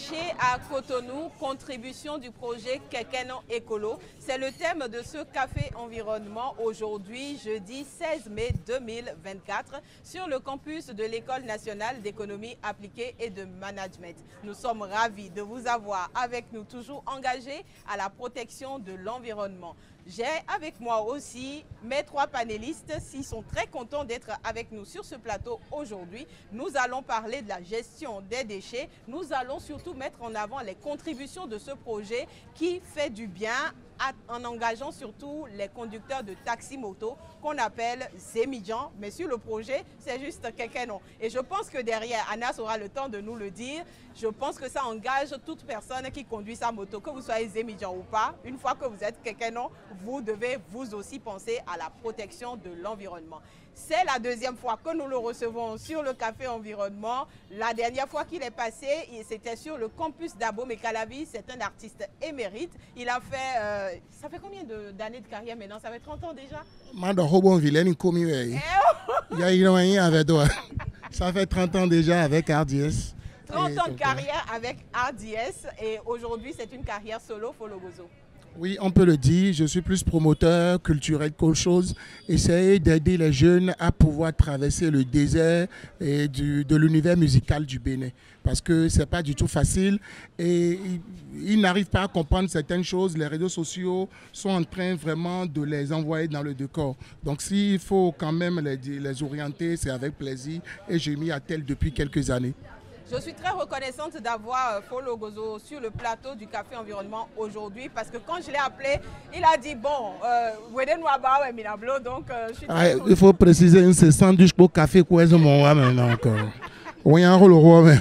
déchets à Cotonou, contribution du projet Kekeno Écolo. C'est le thème de ce café environnement aujourd'hui, jeudi 16 mai 2024, sur le campus de l'École nationale d'économie appliquée et de management. Nous sommes ravis de vous avoir avec nous, toujours engagés à la protection de l'environnement. J'ai avec moi aussi mes trois panélistes. Ils sont très contents d'être avec nous sur ce plateau aujourd'hui. Nous allons parler de la gestion des déchets. Nous allons surtout mettre en avant les contributions de ce projet qui fait du bien en engageant surtout les conducteurs de taxi-moto qu'on appelle Zémidjan. Mais sur le projet, c'est juste Kekeno. Et je pense que derrière, Anas aura le temps de nous le dire, je pense que ça engage toute personne qui conduit sa moto, que vous soyez Zémidjan ou pas. Une fois que vous êtes Kekeno, vous devez vous aussi penser à la protection de l'environnement. C'est la deuxième fois que nous le recevons sur le Café Environnement. La dernière fois qu'il est passé, c'était sur le campus d'Abomey Calavi. C'est un artiste émérite. Il a fait... ça fait combien d'années de carrière maintenant? Ça fait 30 ans déjà? Ça fait 30 ans déjà avec RDS. 30 ans de carrière avec RDS. Et aujourd'hui, c'est une carrière solo, Folo Gozo. Oui, on peut le dire, je suis plus promoteur culturel qu'autre chose. Essayer d'aider les jeunes à pouvoir traverser le désert et de l'univers musical du Bénin. Parce que ce n'est pas du tout facile et ils n'arrivent pas à comprendre certaines choses. Les réseaux sociaux sont en train vraiment de les envoyer dans le décor. Donc s'il faut quand même les orienter, c'est avec plaisir et j'ai mis à tel depuis quelques années. Je suis très reconnaissante d'avoir Folo Gozo sur le plateau du Café Environnement aujourd'hui parce que quand je l'ai appelé, il a dit bon, donc je suis très il faut préciser, c'est sandwich pour café quoi maintenant encore. Oui, un rôle roi.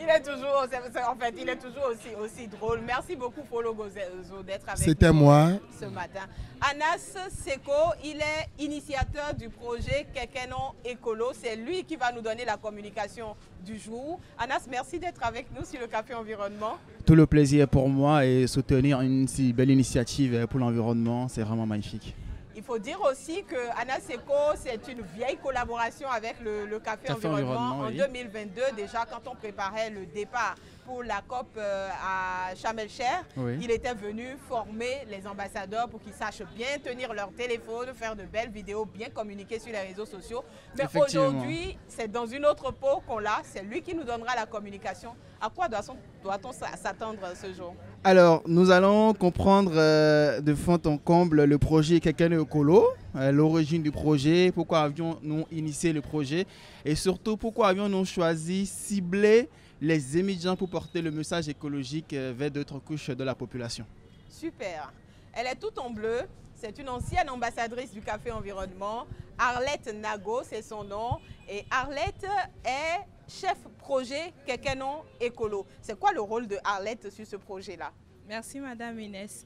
Il est toujours, en fait, il est toujours aussi drôle. Merci beaucoup Folo Gozo d'être avec nous. C'était moi. Ce matin. Anas Seko, il est initiateur du projet Kekeno Écolo. C'est lui qui va nous donner la communication du jour. Anas, merci d'être avec nous sur le Café Environnement. Tout le plaisir est pour moi et soutenir une si belle initiative pour l'environnement, c'est vraiment magnifique. Il faut dire aussi que Anas Seko, c'est une vieille collaboration avec le Café Environnement. En 2022, déjà, quand on préparait le départ pour la COP à Sharm el-Sheikh, il était venu former les ambassadeurs pour qu'ils sachent bien tenir leur téléphone, faire de belles vidéos, bien communiquer sur les réseaux sociaux. Mais aujourd'hui, c'est dans une autre peau qu'on l'a. C'est lui qui nous donnera la communication. À quoi doit-on s'attendre ce jour? Alors, nous allons comprendre de fond en comble le projet Kekeno Écolo, l'origine du projet, pourquoi avions-nous initié le projet et surtout pourquoi avions-nous choisi cibler les émigrants pour porter le message écologique vers d'autres couches de la population. Super. Elle est toute en bleu. C'est une ancienne ambassadrice du Café Environnement. Arlette Nago, c'est son nom. Et Arlette est chef projet Kekeno Écolo. C'est quoi le rôle de Arlette sur ce projet-là? Merci Madame Inès.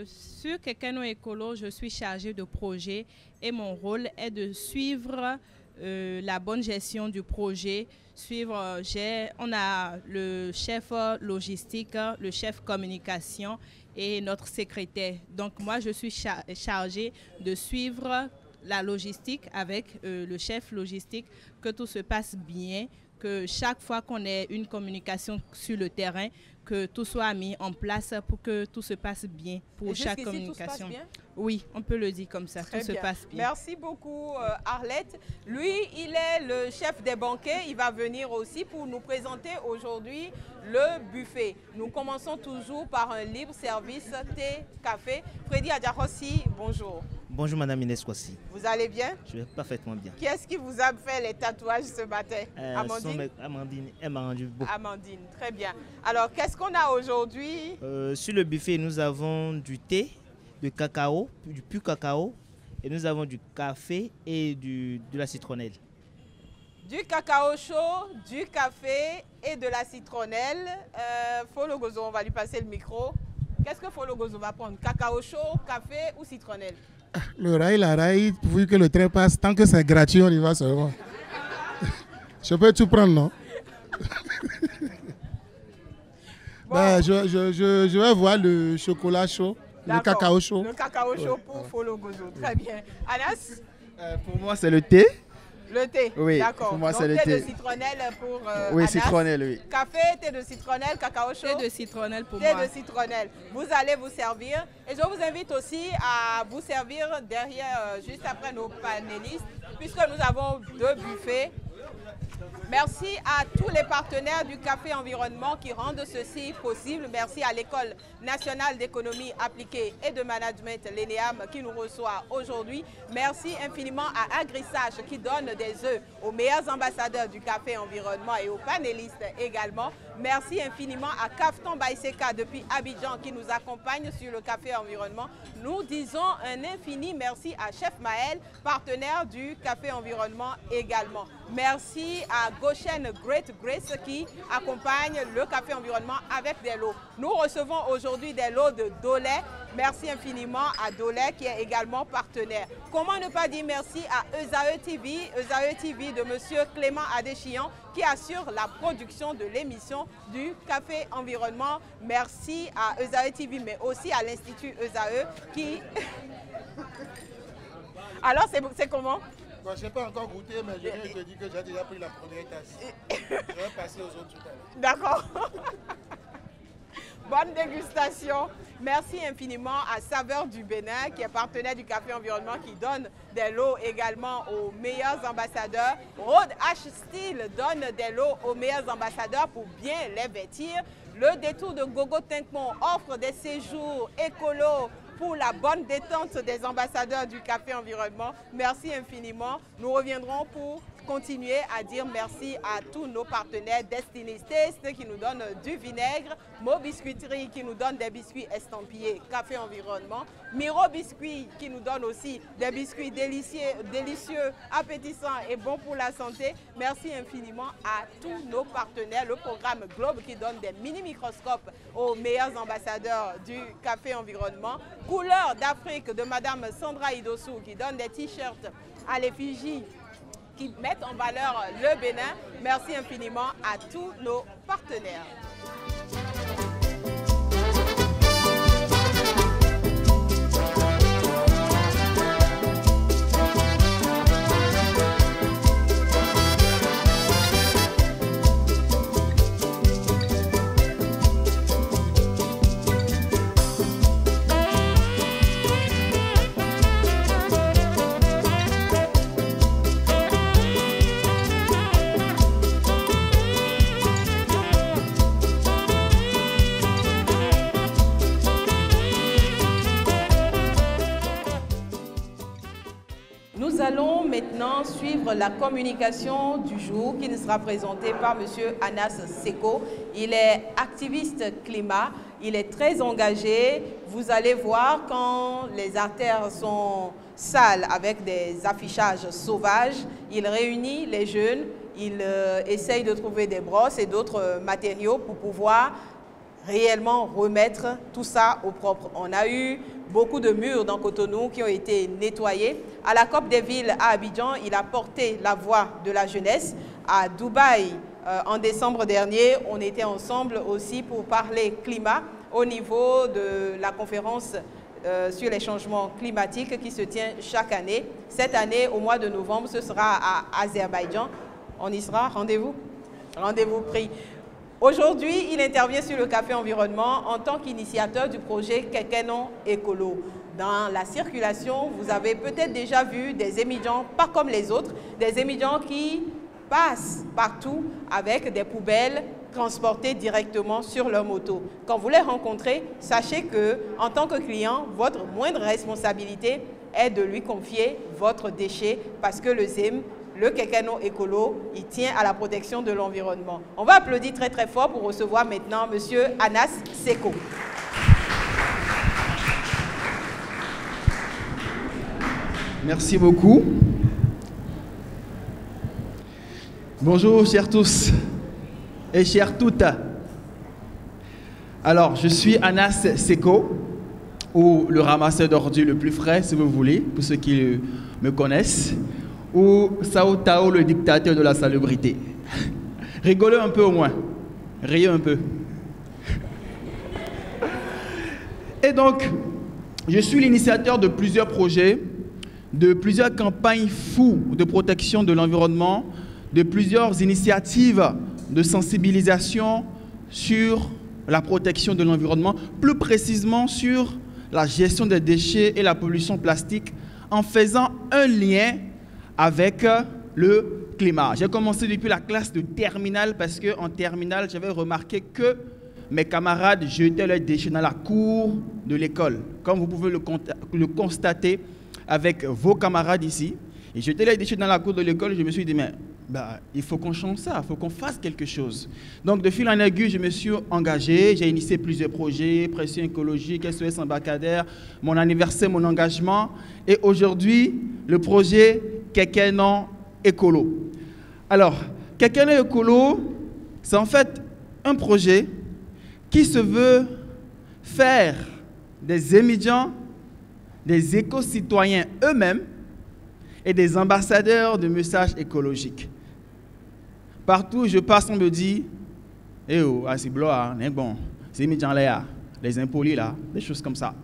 Sur Kekeno Écolo, je suis chargée de projet et mon rôle est de suivre la bonne gestion du projet. On a le chef logistique, le chef communication et notre secrétaire. Donc moi, je suis chargée de suivre la logistique avec le chef logistique, que tout se passe bien, que chaque fois qu'on ait une communication sur le terrain, que tout soit mis en place pour que tout se passe bien pour chaque communication. Tout se passe bien? Oui, on peut le dire comme ça, tout se passe bien. Merci beaucoup Arlette. Lui, il est le chef des banquets. Il va venir aussi pour nous présenter aujourd'hui le buffet. Nous commençons toujours par un libre service thé, café. Freddy Adjarossi, bonjour. Bonjour Madame Inès Kwasi. Vous allez bien? Je vais parfaitement bien. Qui est-ce qui vous a fait les tatouages ce matin? Amandine? Amandine, elle m'a rendu beau. Amandine, très bien. Alors, qu'est-ce qu'on a aujourd'hui? Sur le buffet, nous avons du thé, du cacao, du pur cacao, et nous avons du café et de la citronnelle. Du cacao chaud, du café et de la citronnelle. Folo Gozo, on va lui passer le micro. Qu'est-ce que Folo Gozo va prendre? Cacao chaud, café ou citronnelle? Le rail, la rail, vu que le train passe, tant que c'est gratuit, on y va seulement. Je peux tout prendre, non? Bon. Ben, je vais voir le chocolat chaud, le cacao chaud. Le cacao chaud pour Folo Gozo, très bien. Anas? Pour moi, c'est le thé. Le thé, Oui, d'accord. pour moi, Donc, c'est le thé de thé. citronnelle pour Oui, Anas. citronnelle, oui. Café, thé de citronnelle, cacao chaud. Thé de citronnelle pour Thé moi. de citronnelle. Vous allez vous servir. Et je vous invite aussi à vous servir derrière, juste après nos panélistes, puisque nous avons 2 buffets. Merci à tous les partenaires du Café Environnement qui rendent ceci possible. Merci à l'École nationale d'économie appliquée et de management, l'ENEAM, qui nous reçoit aujourd'hui. Merci infiniment à Agrisage qui donne des œufs aux meilleurs ambassadeurs du Café Environnement et aux panélistes également. Merci infiniment à Kaftan Baïseka depuis Abidjan qui nous accompagne sur le Café Environnement. Nous disons un infini merci à Chef Maël, partenaire du Café Environnement également. Merci à Goshen Great Grace qui accompagne le Café Environnement avec des lots. Nous recevons aujourd'hui des lots de Dolay. Merci infiniment à Dolay qui est également partenaire. Comment ne pas dire merci à Esae TV de M. Clément Adéchian qui assure la production de l'émission du Café Environnement. Merci à Esae TV mais aussi à l'Institut Esae qui... Alors c'est comment? Bon, je n'ai pas encore goûté, mais je viens de te dire que j'ai déjà pris la première tasse. Je vais passer aux autres tout à l'heure. D'accord. Bonne dégustation. Merci infiniment à Saveur du Bénin, qui est partenaire du Café Environnement, qui donne des lots également aux meilleurs ambassadeurs. Road H Steel donne des lots aux meilleurs ambassadeurs pour bien les vêtir. Le détour de Gogo Tinkmon offre des séjours écolos pour la bonne détente des ambassadeurs du Café Environnement. Merci infiniment. Nous reviendrons pour continuer à dire merci à tous nos partenaires. Destiny's Taste qui nous donne du vinaigre, Mo Biscuiterie qui nous donne des biscuits estampillés Café Environnement, Miro Biscuits qui nous donne aussi des biscuits délicieux, appétissants et bons pour la santé. Merci infiniment à tous nos partenaires. Le programme Globe qui donne des mini-microscopes aux meilleurs ambassadeurs du Café Environnement. Couleurs d'Afrique de Madame Sandra Idossou qui donne des t-shirts à l'effigie qui mettent en valeur le Bénin. Merci infiniment à tous nos partenaires. Nous allons maintenant suivre la communication du jour qui nous sera présentée par M. Anas Seko. Il est activiste climat, il est très engagé. Vous allez voir quand les artères sont sales avec des affichages sauvages, il réunit les jeunes, il essaye de trouver des brosses et d'autres matériaux pour pouvoir réellement remettre tout ça au propre. On a eu beaucoup de murs dans Cotonou qui ont été nettoyés. À la COP des villes à Abidjan, il a porté la voix de la jeunesse. À Dubaï, en décembre dernier, on était ensemble aussi pour parler climat au niveau de la conférence sur les changements climatiques qui se tient chaque année. Cette année, au mois de novembre, ce sera à Azerbaïdjan. On y sera, rendez-vous? Rendez-vous pris. Aujourd'hui, il intervient sur le Café Environnement en tant qu'initiateur du projet Kekeno Écolo. Dans la circulation, vous avez peut-être déjà vu des émigrants, pas comme les autres, des émigrants qui passent partout avec des poubelles transportées directement sur leur moto. Quand vous les rencontrez, sachez que, en tant que client, votre moindre responsabilité est de lui confier votre déchet parce que le ZEM, le Kekeno Écolo, il tient à la protection de l'environnement. On va applaudir très très fort pour recevoir maintenant M. Anas Seko. Merci beaucoup. Bonjour chers tous et chères toutes. Alors, je suis Anas Seko, ou le ramasseur d'ordures le plus frais, si vous voulez, pour ceux qui me connaissent, ou Sao Tao, le dictateur de la salubrité. Rigolez un peu au moins, riez un peu. Et donc, je suis l'initiateur de plusieurs projets de plusieurs campagnes fous de protection de l'environnement, de plusieurs initiatives de sensibilisation sur la protection de l'environnement, plus précisément sur la gestion des déchets et la pollution plastique, en faisant un lien avec le climat. J'ai commencé depuis la classe de terminale parce qu'en terminale, j'avais remarqué que mes camarades jetaient leurs déchets dans la cour de l'école, comme vous pouvez le constater avec vos camarades ici. Ils jetaient les déchets dans la cour de l'école, je me suis dit, mais il faut qu'on change ça, il faut qu'on fasse quelque chose. Donc, de fil en aiguille, je me suis engagé, j'ai initié plusieurs projets, pression écologique, SOS embarcadère, mon anniversaire, mon engagement, et aujourd'hui, le projet Kekeno Écolo. Alors, Kekeno Écolo, c'est en fait un projet qui se veut faire des émigrants, des éco-citoyens eux-mêmes et des ambassadeurs de messages écologiques. Partout où je passe, on me dit « Eh oh, c'est bloa, bon, c'est émigrants là, les impolis là, des choses comme ça. »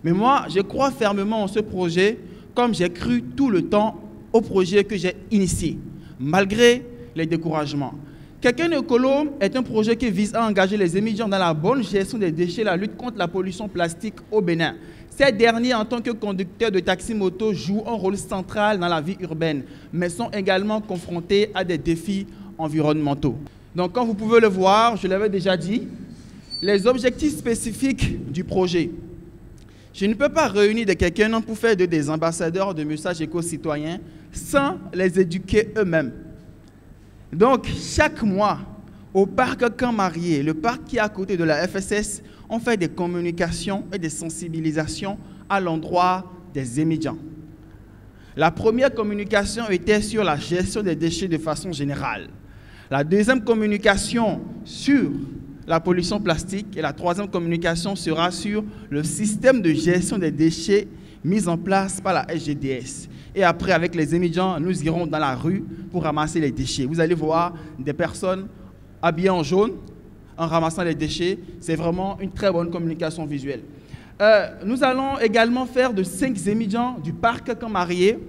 Mais moi, je crois fermement en ce projet, comme j'ai cru tout le temps au projet que j'ai initié, malgré les découragements. Kekeno Écolo est un projet qui vise à engager les émigrants dans la bonne gestion des déchets, la lutte contre la pollution plastique au Bénin. Ces derniers, en tant que conducteurs de taxi-moto, jouent un rôle central dans la vie urbaine, mais sont également confrontés à des défis environnementaux. Donc, comme vous pouvez le voir, je l'avais déjà dit, les objectifs spécifiques du projet. Je ne peux pas réunir des Kekeno pour faire des ambassadeurs de messages éco-citoyens sans les éduquer eux-mêmes. Donc, chaque mois, au parc Camp Marié, le parc qui est à côté de la FSS, on fait des communications et des sensibilisations à l'endroit des émigrants. La première communication était sur la gestion des déchets de façon générale. La deuxième communication sur la pollution plastique et la troisième communication sera sur le système de gestion des déchets mis en place par la SGDS. Et après, avec les émigrants, nous irons dans la rue pour ramasser les déchets. Vous allez voir des personnes habillées en jaune en ramassant les déchets. C'est vraiment une très bonne communication visuelle. Nous allons également faire de 5 émigrants du parc Camp Marié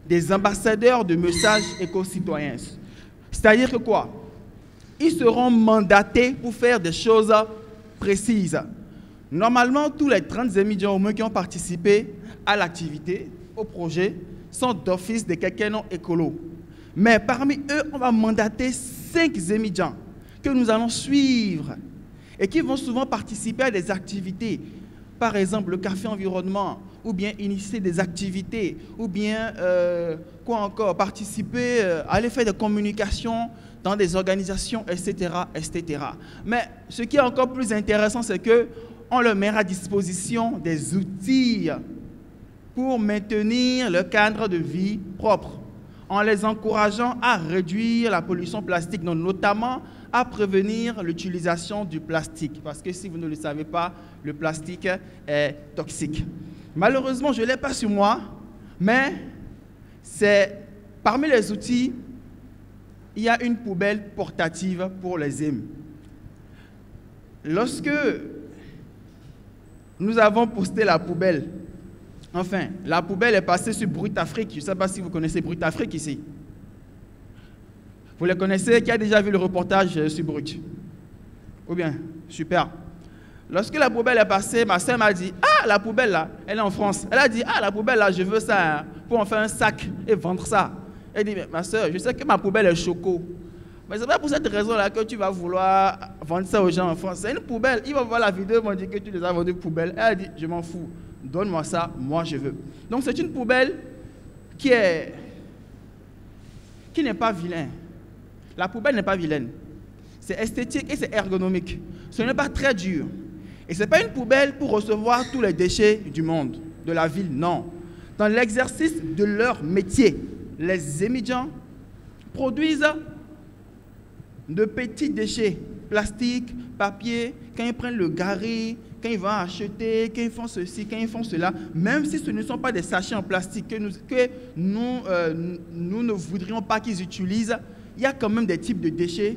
des ambassadeurs de messages éco-citoyens. C'est-à-dire que quoi? Ils seront mandatés pour faire des choses précises. Normalement, tous les 30 émigrants au moins qui ont participé à l'activité, au projet, sont d'office des Kekeno Écolo. Mais parmi eux, on va mandater 5 émigrants que nous allons suivre et qui vont souvent participer à des activités. Par exemple, le café environnement, ou bien initier des activités, ou bien, quoi encore, participer, aller faire des communications dans des organisations, etc., etc. Mais ce qui est encore plus intéressant, c'est qu'on leur met à disposition des outils pour maintenir le cadre de vie propre, en les encourageant à réduire la pollution plastique, donc notamment à prévenir l'utilisation du plastique. Parce que si vous ne le savez pas, le plastique est toxique. Malheureusement, je ne l'ai pas sur moi, mais c'est parmi les outils, il y a une poubelle portative pour les EM. Lorsque nous avons posté la poubelle, enfin, la poubelle est passée sur Brut Afrique. Je ne sais pas si vous connaissez Brut Afrique ici. Vous les connaissez? Qui a déjà vu le reportage sur Brut? Ou bien, super. Lorsque la poubelle est passée, ma soeur m'a dit, ah, la poubelle là, elle est en France. Elle a dit, ah, la poubelle là, je veux ça, hein, pour en faire un sac et vendre ça. Elle dit, ma soeur, je sais que ma poubelle est choco. Mais c'est pas pour cette raison-là que tu vas vouloir vendre ça aux gens en France. C'est une poubelle. Ils vont voir la vidéo, ils vont dire que tu les as vendues poubelle. Elle a dit, je m'en fous. Donne-moi ça, moi je veux. Donc c'est une poubelle qui n'est pas vilaine. La poubelle n'est pas vilaine. C'est esthétique et c'est ergonomique. Ce n'est pas très dur. Et ce n'est pas une poubelle pour recevoir tous les déchets du monde, de la ville, non. Dans l'exercice de leur métier, les émigrants produisent de petits déchets, plastique, papier, quand ils prennent le gari, quand ils vont acheter, quand ils font ceci, quand ils font cela, même si ce ne sont pas des sachets en plastique que nous ne voudrions pas qu'ils utilisent, il y a quand même des types de déchets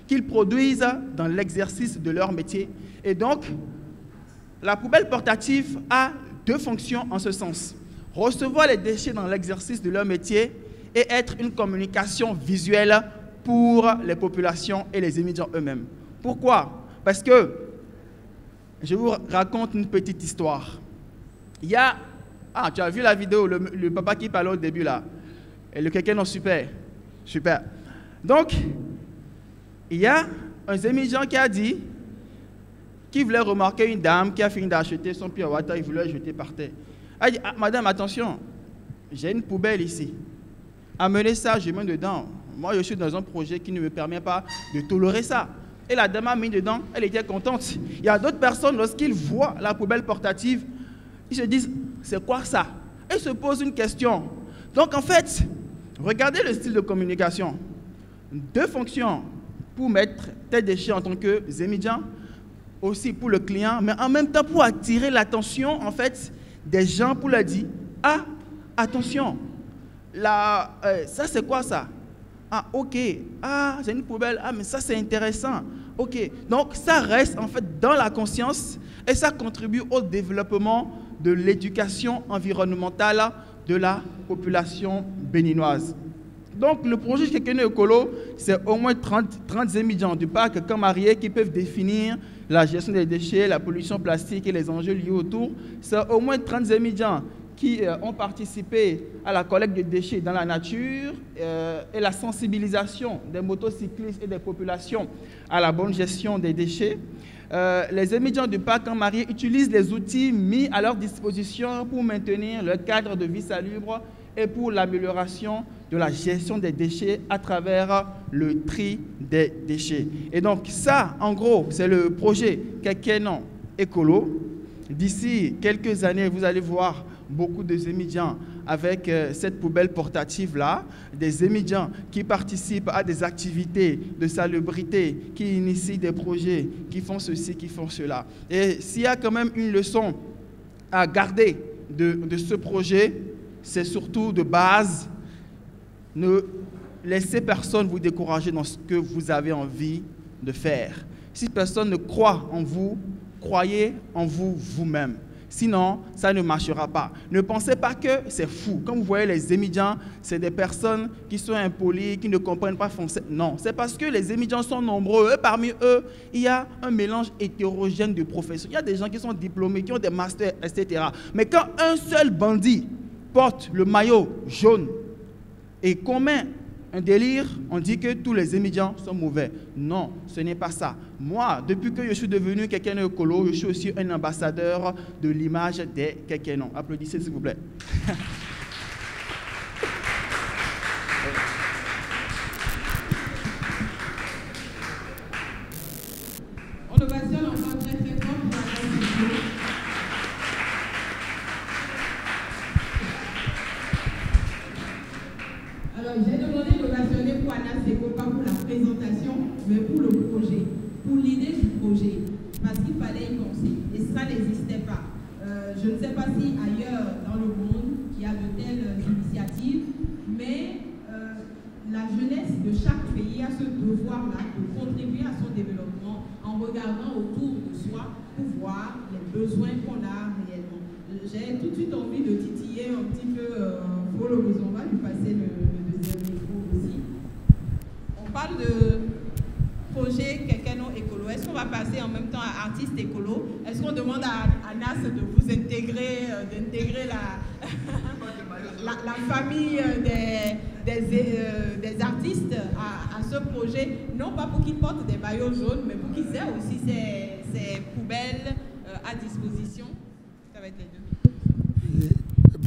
qu'ils produisent dans l'exercice de leur métier. Et donc, la poubelle portative a 2 fonctions en ce sens. recevoir les déchets dans l'exercice de leur métier et être une communication visuelle pour les populations et les émigrants eux-mêmes. Pourquoi? Parce que, je vous raconte une petite histoire. Il y a... Ah, tu as vu la vidéo, le papa qui parlait au début là. Et le quelqu'un, non, super. Super. Donc, il y a un émigrant qui a dit qu'il voulait remarquer une dame qui a fini d'acheter son pure water, il voulait le jeter par terre. Elle a dit, ah, madame, attention, j'ai une poubelle ici. Amenez ça, je mets dedans. Moi, je suis dans un projet qui ne me permet pas de tolérer ça. Et la dame a mis dedans, elle était contente. Il y a d'autres personnes, lorsqu'ils voient la poubelle portative, ils se disent, c'est quoi ça? Et se posent une question. Donc, en fait, regardez le style de communication. 2 fonctions pour mettre tes déchets en tant qu'émigrant, aussi pour le client, mais en même temps pour attirer l'attention, en fait, des gens pour leur dire, ah, attention, ça c'est quoi ça? Ah, ok, ah, c'est une poubelle, ah, mais ça c'est intéressant, ok. Donc ça reste en fait dans la conscience et ça contribue au développement de l'éducation environnementale de la population béninoise. Donc le projet Kekeno Écolo, c'est au moins 30 émigrants du parc Camarié qui peuvent définir la gestion des déchets, la pollution plastique et les enjeux liés autour. C'est au moins 30 émigrants qui ont participé à la collecte de déchets dans la nature et la sensibilisation des motocyclistes et des populations à la bonne gestion des déchets. Les émigrants du parc Camarié utilisent les outils mis à leur disposition pour maintenir le cadre de vie salubre et pour l'amélioration de la gestion des déchets à travers le tri des déchets. Et donc ça, en gros, c'est le projet Kekeno Écolo. D'ici quelques années, vous allez voir beaucoup d'émigrants avec cette poubelle portative-là, des émigrants qui participent à des activités de salubrité, qui initient des projets, qui font ceci, qui font cela. Et s'il y a quand même une leçon à garder de ce projet, c'est surtout de base, ne laissez personne vous décourager dans ce que vous avez envie de faire. Si personne ne croit en vous, croyez en vous vous-même. Sinon, ça ne marchera pas. Ne pensez pas que c'est fou. Comme vous voyez, les émigrants, c'est des personnes qui sont impolies, qui ne comprennent pas français. Non, c'est parce que les émigrants sont nombreux. Et parmi eux, il y a un mélange hétérogène de professions. Il y a des gens qui sont diplômés, qui ont des masters, etc. Mais quand un seul bandit porte le maillot jaune et commet un délire, on dit que tous les émigrants sont mauvais. Non, ce n'est pas ça. Moi, depuis que je suis devenu Kekeno Écolo, je suis aussi un ambassadeur de l'image des Kekeno. Applaudissez s'il vous plaît. On ovationne encore très très fort pour la présentation. Alors, j'ai demandé d'ovationner pour Anna Seko, pas pour la présentation, mais pour le projet, pour l'idée du projet, parce qu'il fallait y penser, et ça n'existait pas. Je ne sais pas si ailleurs dans le monde, il y a de telles initiatives, mais la jeunesse de chaque pays a ce devoir-là de contribuer à son développement en regardant autour de soi pour voir les besoins qu'on a réellement. J'ai tout de suite envie de titiller un petit peu Polo, on va lui passer le deuxième micro aussi. On parle de projet Kekeno Écolo. Est-ce qu'on va passer en même temps à artiste écolo? Est-ce qu'on demande à Anas de vous intégrer, d'intégrer la famille des artistes à ce projet? Non pas pour qu'ils portent des maillots jaunes, mais pour qu'ils aient aussi ces poubelles à disposition. Ça va être les deux.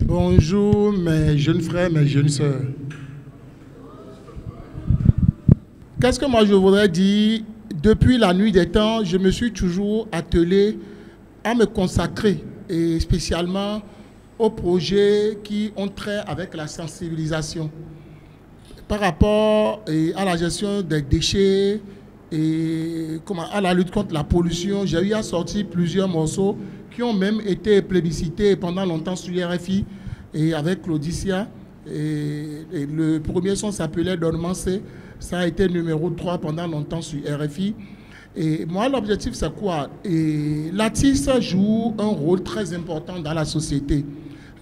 Bonjour mes jeunes frères, mes jeunes sœurs. Qu'est-ce que moi je voudrais dire? Depuis la nuit des temps, je me suis toujours attelé à me consacrer, et spécialement aux projets qui ont trait avec la sensibilisation par rapport à la gestion des déchets et à la lutte contre la pollution. J'ai eu à sortir plusieurs morceaux qui ont même été plébiscités pendant longtemps sur RFI et avec Claudicia. Et le premier son s'appelait Dormancé. Ça a été numéro 3 pendant longtemps sur RFI. Et moi, l'objectif, c'est quoi? L'artiste joue un rôle très important dans la société.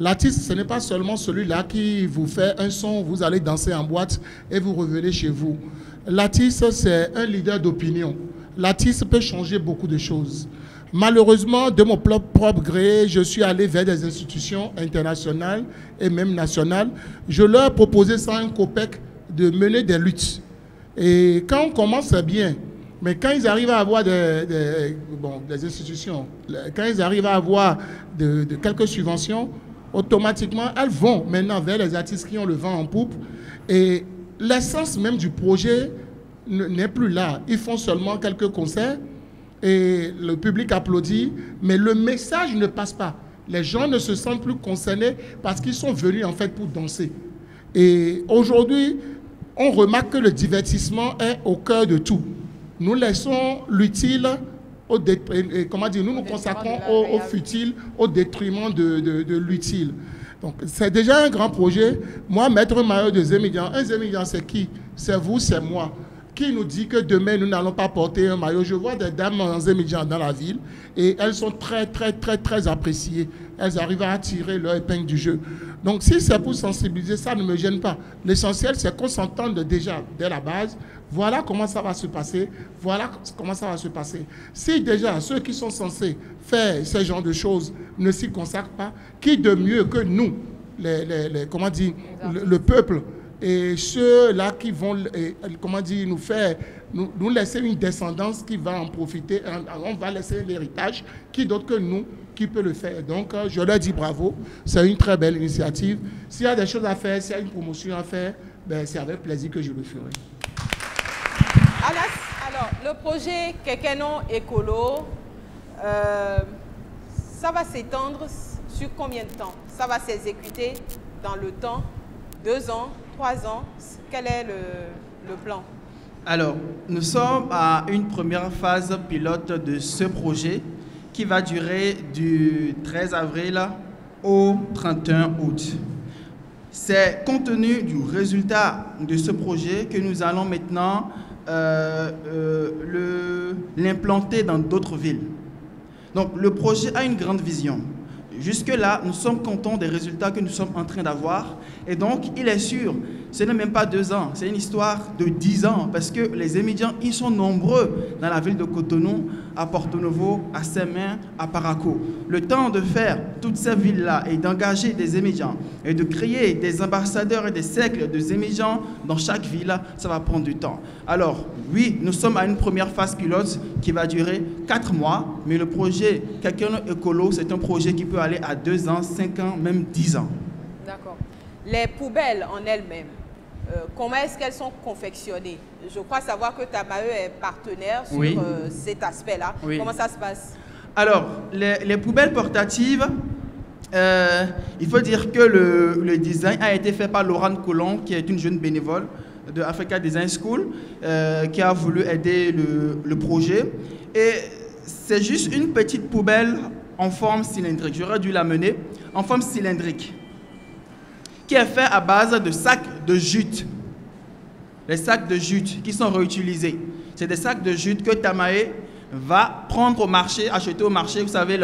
L'artiste, ce n'est pas seulement celui-là qui vous fait un son, vous allez danser en boîte et vous revenez chez vous. L'artiste, c'est un leader d'opinion. L'artiste peut changer beaucoup de choses. Malheureusement, de mon propre gré, je suis allé vers des institutions internationales et même nationales. Je leur proposais sans un copec de mener des luttes. Et quand on commence, c'est bien. Mais quand ils arrivent à avoir des institutions, quand ils arrivent à avoir de quelques subventions, automatiquement, elles vont maintenant vers les artistes qui ont le vent en poupe. Et l'essence même du projet n'est plus là. Ils font seulement quelques concerts et le public applaudit, mais le message ne passe pas. Les gens ne se sentent plus concernés parce qu'ils sont venus en fait pour danser. Et aujourd'hui, on remarque que le divertissement est au cœur de tout. Nous laissons l'utile, nous nous consacrons au futile, au détriment de l'utile. Donc c'est déjà un grand projet. Moi, mettre un maillot de Zémidjan, un Zémidjan c'est qui? C'est vous, c'est moi. Qui nous dit que demain, nous n'allons pas porter un maillot? Je vois des dames en Zémidjan dans la ville et elles sont très, très, très, très appréciées. Elles arrivent à attirer leur épingle du jeu. Donc, si c'est pour sensibiliser, ça ne me gêne pas. L'essentiel, c'est qu'on s'entende déjà dès la base. Voilà comment ça va se passer. Voilà comment ça va se passer. Si déjà ceux qui sont censés faire ce genre de choses ne s'y consacrent pas, qui de mieux que nous, le peuple, et ceux-là qui vont, nous laisser une descendance qui va en profiter, on va laisser l'héritage, qui d'autre que nous qui peut le faire. Donc, je leur dis bravo, c'est une très belle initiative. S'il y a des choses à faire, s'il y a une promotion à faire, ben, c'est avec plaisir que je le ferai. Alors, le projet Kekeno Écolo, ça va s'étendre sur combien de temps? Ça va s'exécuter dans le temps? 2 ans? 3 ans? Quel est le plan? Alors, nous sommes à une première phase pilote de ce projet qui va durer du 13 avril au 31 août. C'est compte tenu du résultat de ce projet que nous allons maintenant l'implanter dans d'autres villes. Donc, le projet a une grande vision. Jusque-là, nous sommes contents des résultats que nous sommes en train d'avoir. Et donc, il est sûr, ce n'est même pas 2 ans, c'est une histoire de 10 ans. Parce que les Zémidjans, ils sont nombreux dans la ville de Cotonou, à Porto Novo, à Saint-Main, à Paraco. Le temps de faire toutes ces villes-là et d'engager des Zémidjans et de créer des ambassadeurs et des cercles de Zémidjans dans chaque ville, ça va prendre du temps. Alors, oui, nous sommes à une première phase pilote qui va durer 4 mois, mais le projet Kekeno Écolo, c'est un projet qui peut aller à 2 ans, 5 ans, même 10 ans. D'accord. Les poubelles en elles-mêmes, comment est-ce qu'elles sont confectionnées? Je crois savoir que Tamae est partenaire sur cet aspect-là. Oui. Comment ça se passe? Alors, les poubelles portatives, il faut dire que le design a été fait par Laurent Coulon, qui est une jeune bénévole de Africa Design School, qui a voulu aider le projet. Et c'est juste une petite poubelle en forme cylindrique. J'aurais dû la mener en forme cylindrique, qui est fait à base de sacs de jute. Les sacs de jute qui sont réutilisés. C'est des sacs de jute que Tamae va prendre au marché, acheter au marché. Vous savez,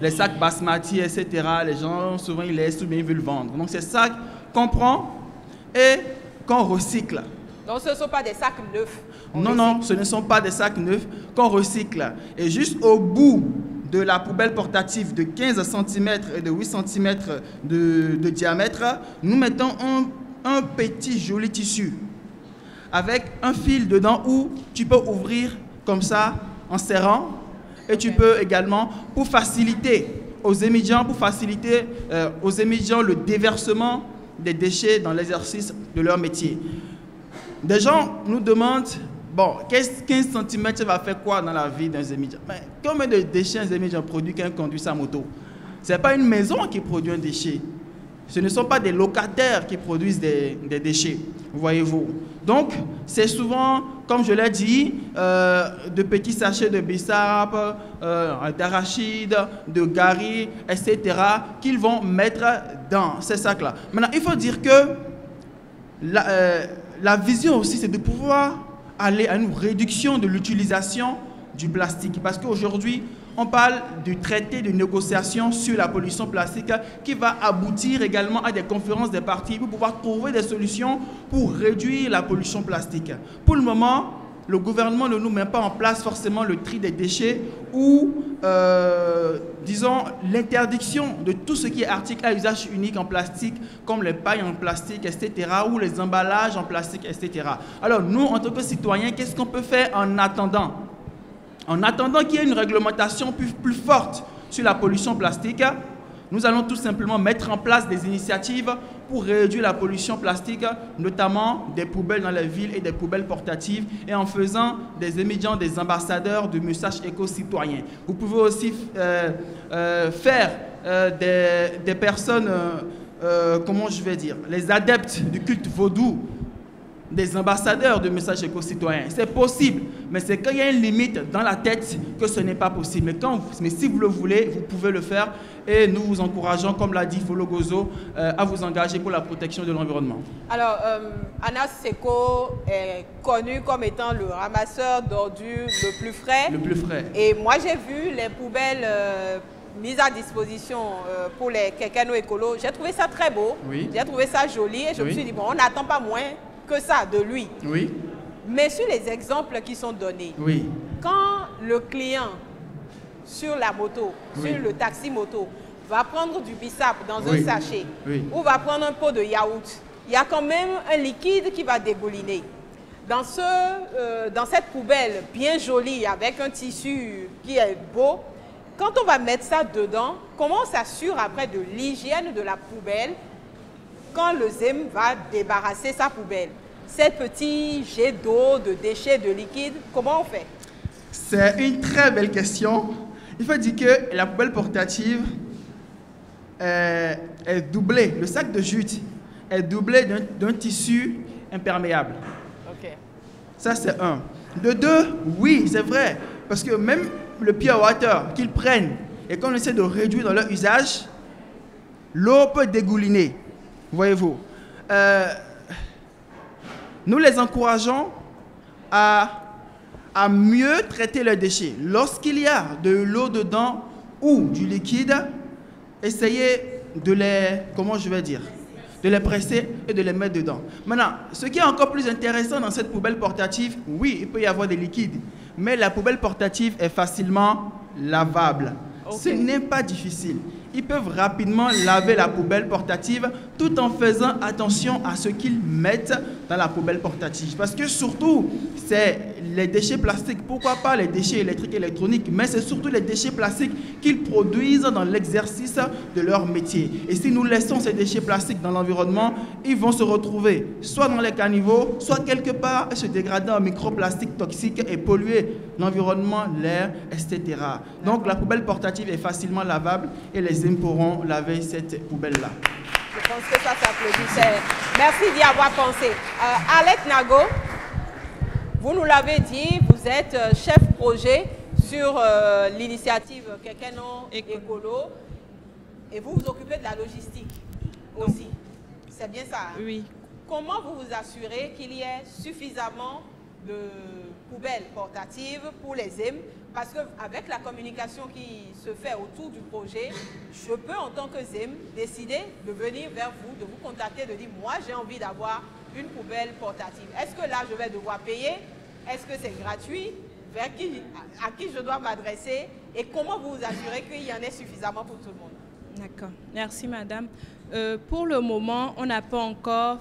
les sacs basmati, etc., les gens, souvent, ils laissent ou bien ils veulent vendre. Donc, ces sacs qu'on prend et qu'on recycle. Donc, ce ne sont pas des sacs neufs? Non, ce ne sont pas des sacs neufs qu'on recycle. Et juste au bout de la poubelle portative de 15 cm et de 8 cm de diamètre, nous mettons un petit joli tissu avec un fil dedans où tu peux ouvrir comme ça en serrant et tu peux également, pour faciliter aux Zémidjans, le déversement des déchets dans l'exercice de leur métier. Des gens nous demandent, bon, 15 cm, ça va faire quoi dans la vie d'un Zémidjan? Combien de déchets un Zémidjan produit quand il conduit sa moto? Ce n'est pas une maison qui produit un déchet. Ce ne sont pas des locataires qui produisent des déchets, voyez-vous. Donc, c'est souvent, comme je l'ai dit, de petits sachets de bissap, d'arachide, de gari, etc., qu'ils vont mettre dans ces sacs-là. Maintenant, il faut dire que la vision aussi, c'est de pouvoir aller à une réduction de l'utilisation du plastique. Parce qu'aujourd'hui, on parle du traité de négociation sur la pollution plastique qui va aboutir également à des conférences des parties pour pouvoir trouver des solutions pour réduire la pollution plastique. Pour le moment, le gouvernement ne nous met pas en place forcément le tri des déchets ou, disons, l'interdiction de tout ce qui est article à usage unique en plastique, comme les pailles en plastique, etc., ou les emballages en plastique, etc. Alors, nous, en tant que citoyens, qu'est-ce qu'on peut faire en attendant? En attendant qu'il y ait une réglementation plus forte sur la pollution plastique, nous allons tout simplement mettre en place des initiatives pour réduire la pollution plastique, notamment des poubelles dans les villes et des poubelles portatives, et en faisant des étudiants, des ambassadeurs de messages éco-citoyens. Vous pouvez aussi faire des personnes, comment je vais dire, les adeptes du culte vaudou, des ambassadeurs de messages éco-citoyens. C'est possible, mais c'est quand il y a une limite dans la tête que ce n'est pas possible. Mais si vous le voulez, vous pouvez le faire. Et nous vous encourageons, comme l'a dit Folo Gozo, à vous engager pour la protection de l'environnement. Alors, Anas Seko est connu comme étant le ramasseur d'ordures le plus frais. Le plus frais. Et moi, j'ai vu les poubelles mises à disposition pour les Kekeno Écolo. J'ai trouvé ça très beau. Oui. J'ai trouvé ça joli. Et je me suis dit, bon, on n'attend pas moins que ça de lui. Oui. Mais sur les exemples qui sont donnés, oui. Quand le client sur la moto, oui. Sur le taxi moto, va prendre du bissap dans oui. Un sachet, oui. Ou va prendre un pot de yaourt, il y a quand même un liquide qui va dégouliner. Dans cette poubelle bien jolie avec un tissu qui est beau, quand on va mettre ça dedans, comment on s'assure après de l'hygiène de la poubelle quand le ZEM va débarrasser sa poubelle? Ces petits jets d'eau, de déchets, de liquide, comment on fait? C'est une très belle question. Il faut dire que la poubelle portative est doublée, le sac de jute est doublé d'un tissu imperméable. Okay. Ça, c'est un. De deux, oui, c'est vrai, parce que même le pure water qu'ils prennent et qu'on essaie de réduire dans leur usage, l'eau peut dégouliner. Voyez-vous, nous les encourageons à mieux traiter leurs déchets. Lorsqu'il y a de l'eau dedans ou du liquide, essayez de les, comment je vais dire, de les presser et de les mettre dedans. Maintenant, ce qui est encore plus intéressant dans cette poubelle portative, oui, il peut y avoir des liquides, mais la poubelle portative est facilement lavable. Okay. Ce n'est pas difficile. Ils peuvent rapidement laver la poubelle portative tout en faisant attention à ce qu'ils mettent dans la poubelle portative. Parce que surtout, c'est les déchets plastiques, pourquoi pas les déchets électriques et électroniques, mais c'est surtout les déchets plastiques qu'ils produisent dans l'exercice de leur métier. Et si nous laissons ces déchets plastiques dans l'environnement, ils vont se retrouver soit dans les caniveaux, soit quelque part et se dégrader en microplastiques toxiques et polluer l'environnement, l'air, etc. Donc la poubelle portative est facilement lavable et les ZEM pourront laver cette poubelle-là. Je pense que ça s'applaudit. Merci d'y avoir pensé. Alec Nago, vous nous l'avez dit, vous êtes chef projet sur l'initiative Kekeno Écolo et vous vous occupez de la logistique aussi. C'est bien ça, hein? Oui. Comment vous vous assurez qu'il y ait suffisamment de poubelles portatives pour les ZEM? Parce qu'avec la communication qui se fait autour du projet, je peux en tant que ZEM décider de venir vers vous, de vous contacter, de dire moi j'ai envie d'avoir une poubelle portative. Est-ce que là je vais devoir payer? Est-ce que c'est gratuit? À qui je dois m'adresser? Et comment vous vous assurez qu'il y en ait suffisamment pour tout le monde? D'accord, merci madame. Pour le moment, on n'a pas encore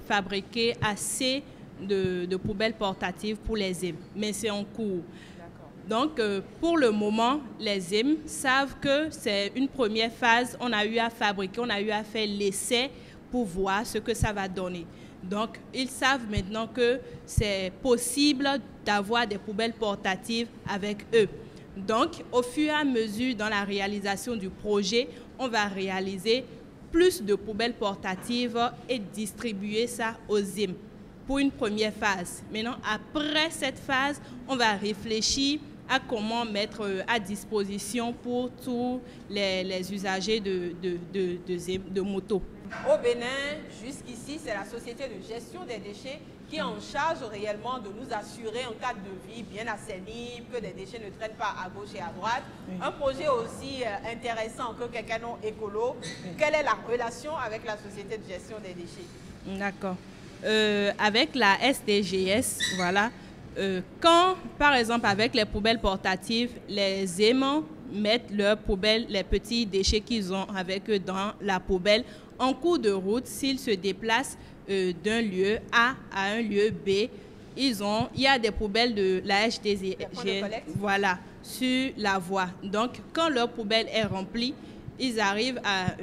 fabriqué assez de poubelles portatives pour les ZEM, mais c'est en cours. Donc, pour le moment, les ZEM savent que c'est une première phase. On a eu à fabriquer, on a eu à faire l'essai pour voir ce que ça va donner. Donc, ils savent maintenant que c'est possible d'avoir des poubelles portatives avec eux. Donc, au fur et à mesure, dans la réalisation du projet, on va réaliser plus de poubelles portatives et distribuer ça aux ZEM pour une première phase. Maintenant, après cette phase, on va réfléchir à comment mettre à disposition pour tous les usagers de motos. Au Bénin, jusqu'ici, c'est la société de gestion des déchets qui est en charge réellement de nous assurer un cadre de vie bien assaini, que des déchets ne traînent pas à gauche et à droite. Oui. Un projet aussi intéressant que Kekeno Écolo. Oui. Quelle est la relation avec la société de gestion des déchets? D'accord. Avec la SDGS, voilà. Quand, par exemple, avec les poubelles portatives, les aimants mettent leurs poubelles, les petits déchets qu'ils ont avec eux dans la poubelle, en cours de route, s'ils se déplacent d'un lieu A à un lieu B, il y a des poubelles de la HDG, voilà, sur la voie. Donc, quand leur poubelle est remplie, ils arrivent à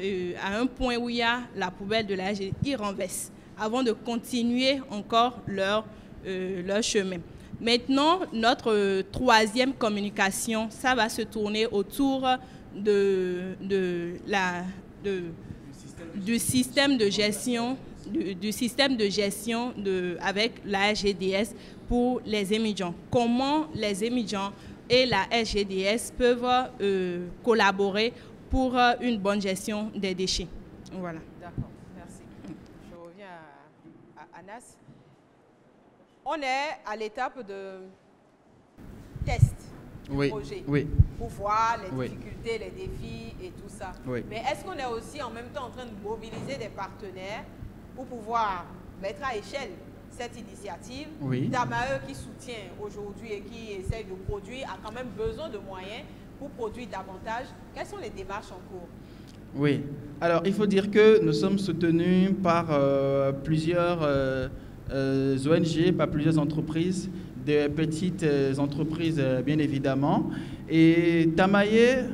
un point où il y a la poubelle de la HDG, ils renversent avant de continuer encore leur chemin. Maintenant, notre troisième communication, ça va se tourner autour du système de gestion avec la SGDS pour les émigrants. Comment les émigrants et la SGDS peuvent collaborer pour une bonne gestion des déchets. Voilà. D'accord, merci. Je reviens à Anas. On est à l'étape de test du projet pour voir les difficultés, les défis et tout ça. Oui. Mais est-ce qu'on est aussi en même temps en train de mobiliser des partenaires pour pouvoir mettre à échelle cette initiative? Damae qui soutient aujourd'hui et qui essaye de produire a quand même besoin de moyens pour produire davantage. Quelles sont les démarches en cours? Oui, alors il faut dire que nous sommes soutenus par plusieurs ONG, par plusieurs entreprises, des petites entreprises bien évidemment. Et Damae,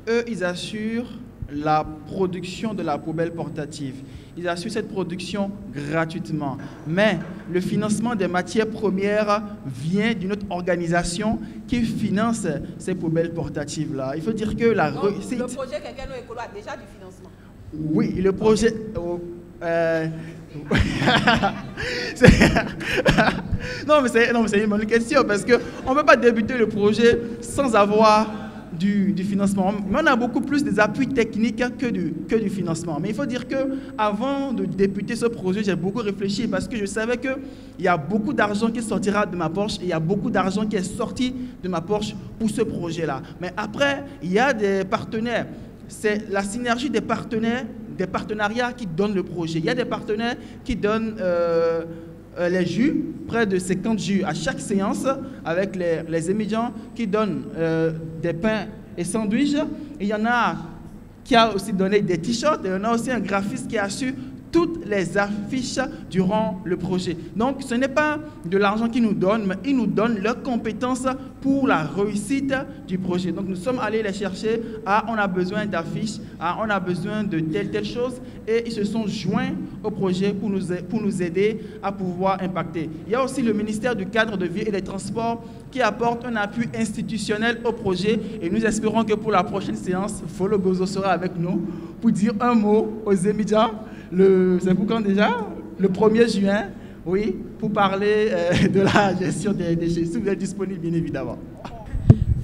eux, ils assurent la production de la poubelle portative. Ils assurent cette production gratuitement. Mais le financement des matières premières vient d'une autre organisation qui finance ces poubelles portatives-là. Il faut dire que la réussite... Le projet Kekeno Écolo a déjà du financement. Oui, le projet... non, mais c'est une bonne question parce qu'on ne peut pas débuter le projet sans avoir du financement. Mais on a beaucoup plus des appuis techniques que du financement. Mais il faut dire qu'avant de débuter ce projet, j'ai beaucoup réfléchi parce que je savais qu'il y a beaucoup d'argent qui sortira de ma poche et il y a beaucoup d'argent qui est sorti de ma poche pour ce projet-là. Mais après, il y a des partenaires. C'est la synergie des partenaires, des partenariats qui donnent le projet. Il y a des partenaires qui donnent les jus, près de 50 jus à chaque séance, avec les émigrants qui donnent des pains et sandwichs. Il y en a qui a aussi donné des t-shirts et il y en a aussi un graphiste qui a su toutes les affiches durant le projet. Donc, ce n'est pas de l'argent qu'ils nous donnent, mais ils nous donnent leurs compétences pour la réussite du projet. Donc, nous sommes allés les chercher. On a besoin d'affiches, on a besoin de telle chose. Et ils se sont joints au projet pour nous aider à pouvoir impacter. Il y a aussi le ministère du Cadre de Vie et des Transports qui apporte un appui institutionnel au projet. Et nous espérons que pour la prochaine séance, Folo Gozo sera avec nous pour dire un mot aux émigrants. C'est pour quand déjà? Le 1er juin, oui, pour parler de la gestion des déchets. Si vous êtes disponible, bien évidemment.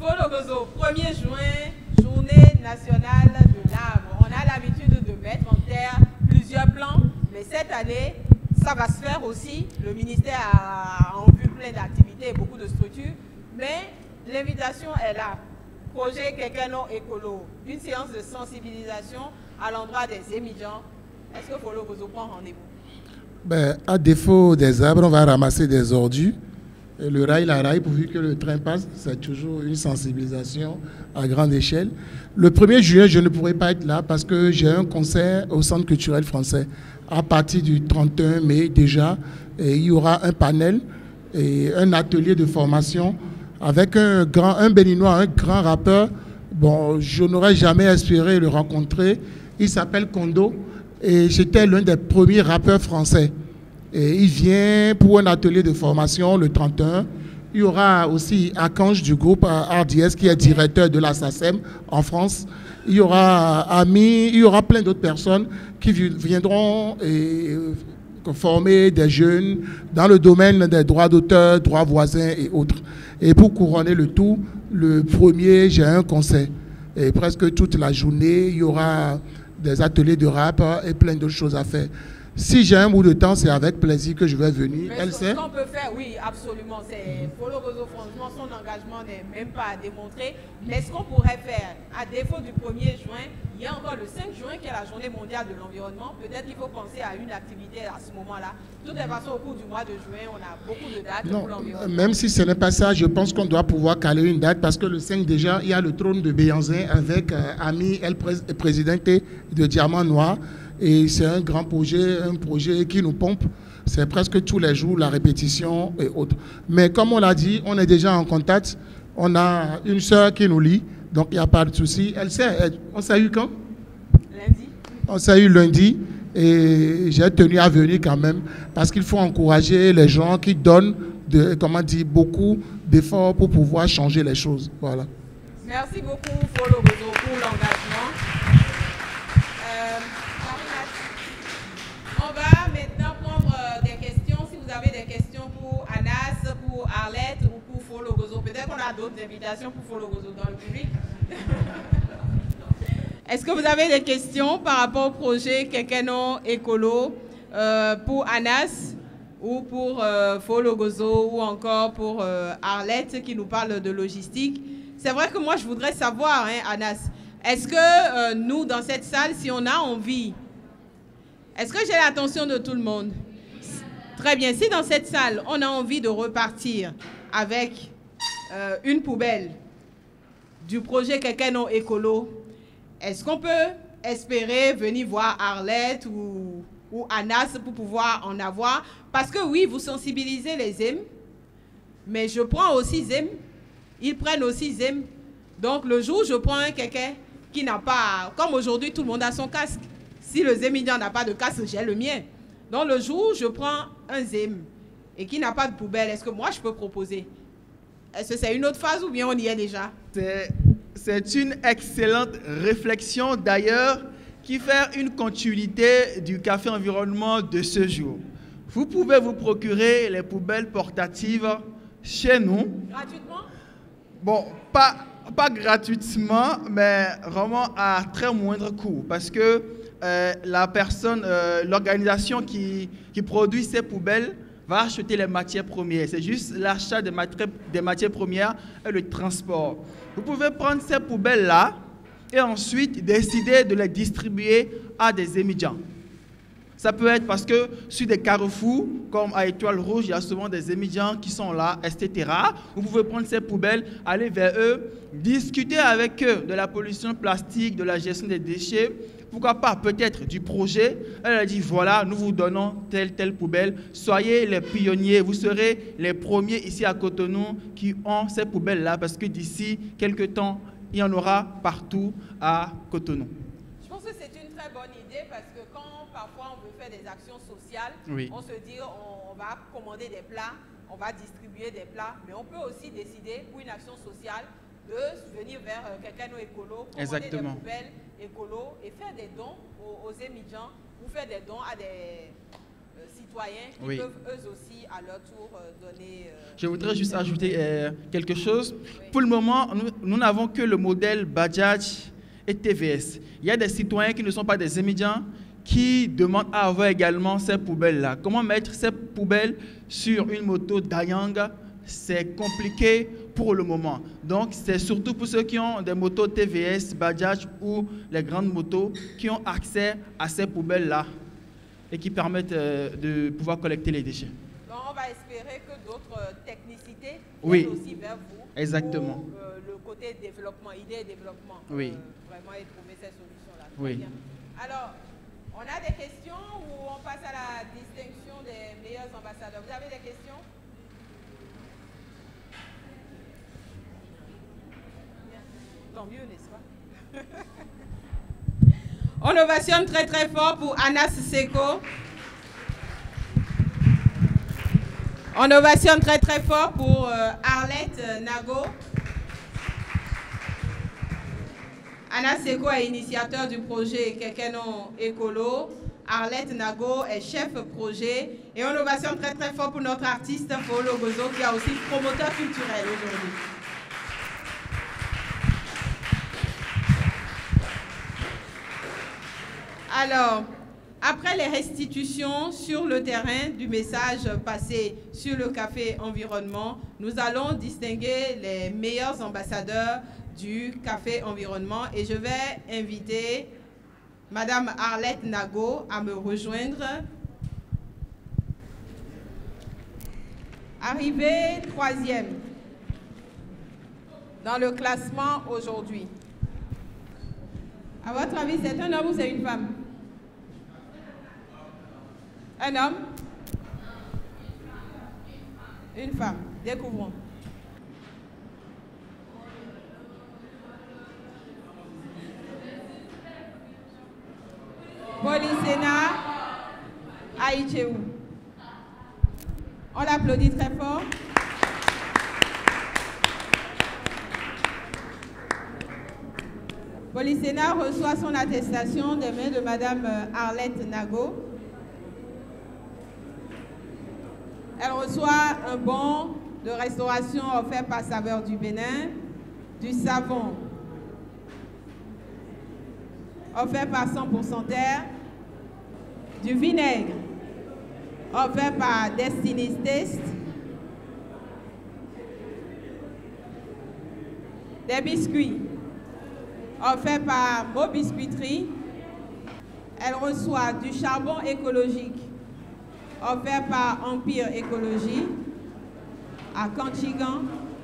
Folo Gozo, 1er juin, journée nationale de l'arbre. On a l'habitude de mettre en terre plusieurs plans, mais cette année, ça va se faire aussi. Le ministère a en vue plein d'activités et beaucoup de structures, mais l'invitation est là. Projet Kekeno Écolo, une séance de sensibilisation à l'endroit des émigrants. Est-ce que Folo Gozo prend rendez-vous? À défaut des arbres, on va ramasser des ordures. Et le rail, la rail, pourvu que le train passe, c'est toujours une sensibilisation à grande échelle. Le 1er juin, je ne pourrai pas être là parce que j'ai un concert au Centre culturel français. À partir du 31 mai déjà, il y aura un panel et un atelier de formation avec un Béninois, un grand rappeur. Bon, je n'aurais jamais espéré le rencontrer. Il s'appelle Kondo. Et j'étais l'un des premiers rappeurs français. Et il vient pour un atelier de formation le 31. Il y aura aussi Akange du groupe RDS qui est directeur de la SACEM en France. Il y aura Ami, il y aura plein d'autres personnes qui viendront former des jeunes dans le domaine des droits d'auteur, droits voisins et autres. Et pour couronner le tout, le premier, j'ai un concert. Et presque toute la journée, il y aura des ateliers de rap et plein d'autres choses à faire. Si j'ai un bout de temps, c'est avec plaisir que je vais venir. Mais Elle sait. Ce qu'on peut faire, oui, absolument. Folo Gozo, franchement, son engagement n'est même pas à démontrer. Mais ce qu'on pourrait faire, à défaut du 1er juin, il y a encore le 5 juin qui est la journée mondiale de l'environnement. Peut-être qu'il faut penser à une activité à ce moment-là. De toute façon, au cours du mois de juin, on a beaucoup de dates pour l'environnement. Même si ce n'est pas ça, je pense qu'on doit pouvoir caler une date parce que le 5 déjà, il y a le trône de Béanzin avec Ami, elle présidente de Diamant Noir. Et c'est un grand projet, un projet qui nous pompe. C'est presque tous les jours la répétition et autres. Mais comme on l'a dit, on est déjà en contact. On a une sœur qui nous lit, donc il n'y a pas de souci. Elle sait, on s'est eu quand? Lundi. On s'est eu lundi et j'ai tenu à venir quand même parce qu'il faut encourager les gens qui donnent beaucoup d'efforts pour pouvoir changer les choses. Voilà. Merci beaucoup, Folo Gozo, pour l'engagement. On va maintenant prendre des questions. Si vous avez des questions pour Anas, pour Arlette ou pour Folo Gozo, peut-être qu'on a d'autres invitations pour Folo Gozo dans le public. Est-ce que vous avez des questions par rapport au projet Kekeno Écolo pour Anas ou pour Folo Gozo ou encore pour Arlette qui nous parle de logistique? C'est vrai que moi je voudrais savoir, hein, Anas, est-ce que nous dans cette salle, si on a envie, est-ce que j'ai l'attention de tout le monde? Très bien. Si dans cette salle, on a envie de repartir avec une poubelle du projet Kekeno Écolo, est-ce qu'on peut espérer venir voir Arlette ou Anas pour pouvoir en avoir? Parce que oui, vous sensibilisez les ZEM, mais je prends aussi ZEM. Ils prennent aussi ZEM. Donc le jour où je prends quelqu'un qui n'a pas, comme aujourd'hui tout le monde a son casque, si le Zémidien n'a pas de casque, j'ai le mien. Donc le jour où je prends un Zém et qui n'a pas de poubelle, est-ce que moi je peux proposer? Est-ce que c'est une autre phase ou bien on y est déjà? C'est une excellente réflexion d'ailleurs qui fait une continuité du café environnement de ce jour. Vous pouvez vous procurer les poubelles portatives chez nous. Gratuitement? Bon, pas gratuitement, mais vraiment à très moindre coût parce que la personne, l'organisation qui produit ces poubelles va acheter les matières premières. C'est juste l'achat des matières premières et le transport. Vous pouvez prendre ces poubelles-là et ensuite décider de les distribuer à des émigrants. Ça peut être parce que sur des carrefours, comme à Étoile Rouge, il y a souvent des émigrants qui sont là, etc. Vous pouvez prendre ces poubelles, aller vers eux, discuter avec eux de la pollution plastique, de la gestion des déchets, pourquoi pas peut-être du projet. Elle a dit, voilà, nous vous donnons telle poubelle. Soyez les pionniers, vous serez les premiers ici à Cotonou qui ont ces poubelles-là, parce que d'ici quelques temps, il y en aura partout à Cotonou. Je pense que c'est une très bonne idée parce que quand parfois on veut faire des actions sociales, oui, on se dit on va commander des plats, on va distribuer des plats, mais on peut aussi décider pour une action sociale de venir vers Kekeno Écolo, commander des poubelles écolo et faire des dons aux émigrants ou faire des dons à des citoyens qui oui, peuvent eux aussi à leur tour donner... Je voudrais juste ajouter quelque chose. Oui. Pour le moment, nous n'avons que le modèle Bajaj et TVS. Il y a des citoyens qui ne sont pas des émigrants qui demandent à avoir également ces poubelles-là. Comment mettre ces poubelles sur une moto Dayang? C'est compliqué pour le moment. Donc, c'est surtout pour ceux qui ont des motos TVS, Bajaj ou les grandes motos qui ont accès à ces poubelles-là et qui permettent de pouvoir collecter les déchets. Donc, on va espérer que d'autres technicités oui, viennent aussi vers vous. Exactement. Pour le côté développement, idée et développement. Oui. Vraiment, et trouver ces solutions-là. Oui. Bien. Alors, on a des questions ou on passe à la distinction des meilleurs ambassadeurs? Vous avez des questions? Tant mieux, n'est-ce pas? On ovationne très très fort pour Anas Seko. On ovationne très très fort pour Arlette Nago. Anas Seko est initiateur du projet Kekeno Écolo. Arlette Nago est chef projet. Et on ovationne très très fort pour notre artiste Folo Gozo qui est aussi promoteur culturel aujourd'hui. Alors, après les restitutions sur le terrain du message passé sur le café environnement, nous allons distinguer les meilleurs ambassadeurs du café environnement et je vais inviter Madame Arlette Nago à me rejoindre. Arrivée 3e dans le classement aujourd'hui. À votre avis, c'est un homme ou c'est une femme? Un homme? Une femme. Découvrons. Policena Aïcheou. On l'applaudit très fort. Policena reçoit son attestation des mains de Madame Arlette Nago. Elle reçoit un bon de restauration offert par Saveurs du Bénin, du savon offert par 100% Terre, du vinaigre offert par Destiny's Taste, des biscuits offerts par Mo Biscuiterie. Elle reçoit du charbon écologique offert par Empire Écologie à Canchigan.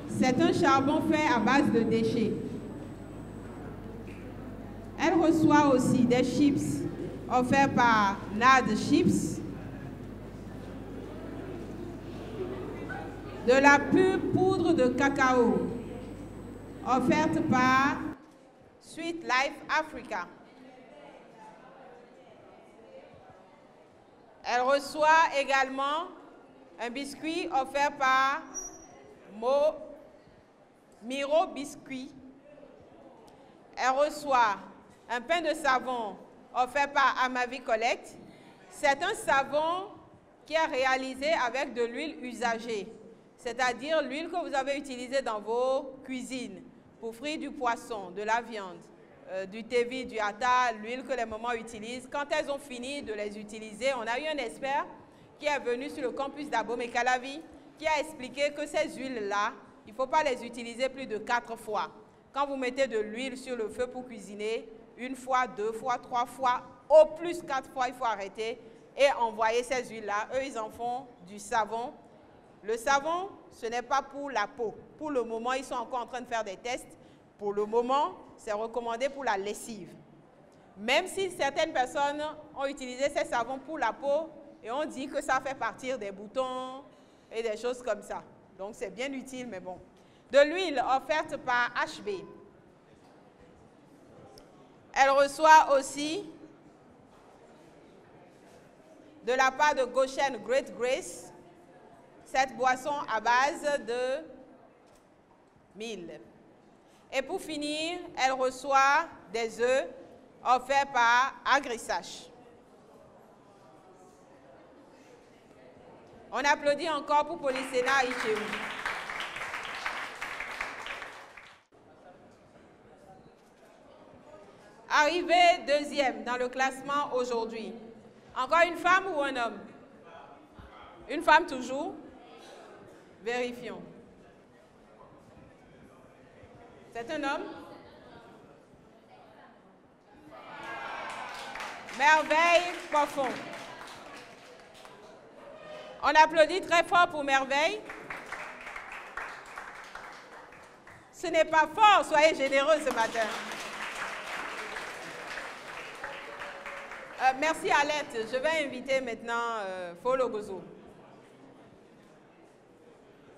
C'est un charbon fait à base de déchets. Elle reçoit aussi des chips offerts par NAD Chips, de la pure poudre de cacao offerte par Sweet Life Africa. Elle reçoit également un biscuit offert par Miro Biscuit. Elle reçoit un pain de savon offert par Amavi Collect. C'est un savon qui est réalisé avec de l'huile usagée, c'est-à-dire l'huile que vous avez utilisée dans vos cuisines pour frire du poisson, de la viande, du tevi, du hata, l'huile que les mamans utilisent. Quand elles ont fini de les utiliser, on a eu un expert qui est venu sur le campus d'Abomey-Calavi qui a expliqué que ces huiles-là, il ne faut pas les utiliser plus de 4 fois. Quand vous mettez de l'huile sur le feu pour cuisiner, 1 fois, 2 fois, 3 fois, au plus 4 fois, il faut arrêter et envoyer ces huiles-là. Eux, ils en font du savon. Le savon, ce n'est pas pour la peau. Pour le moment, ils sont encore en train de faire des tests. Pour le moment, c'est recommandé pour la lessive. Même si certaines personnes ont utilisé ces savons pour la peau et on dit que ça fait partir des boutons et des choses comme ça. Donc, c'est bien utile, mais bon. De l'huile offerte par HB. Elle reçoit aussi de la part de Goshen Great Grace cette boisson à base de mil. Et pour finir, elle reçoit des œufs offerts par Agrisache. On applaudit encore pour Policena Aïcheou. Arrivée 2e dans le classement aujourd'hui. Encore une femme ou un homme? Une femme toujours? Vérifions. C'est un homme? Merveille Poffon. On applaudit très fort pour Merveille. Ce n'est pas fort, soyez généreux ce matin. Merci Alette. Je vais inviter maintenant Folo Gozo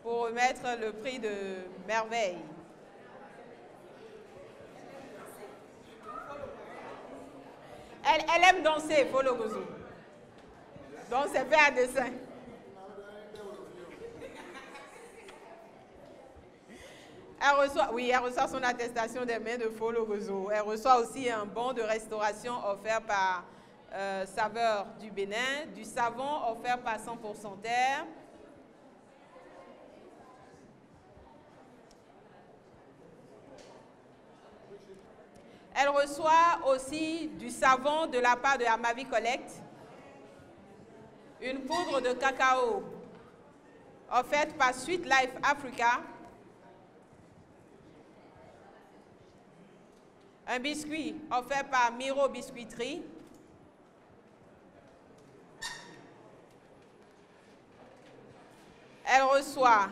pour remettre le prix de Merveille. Elle aime danser, Folo Gozo. Donc c'est fait à dessein. Elle reçoit son attestation des mains de Folo Gozo. Elle reçoit aussi un bon de restauration offert par Saveurs du Bénin, du savon offert par 100% Terre. Elle reçoit aussi du savon de la part de Amavi Collect, une poudre de cacao offerte par Sweet Life Africa, un biscuit offert par Miro Biscuiterie, elle reçoit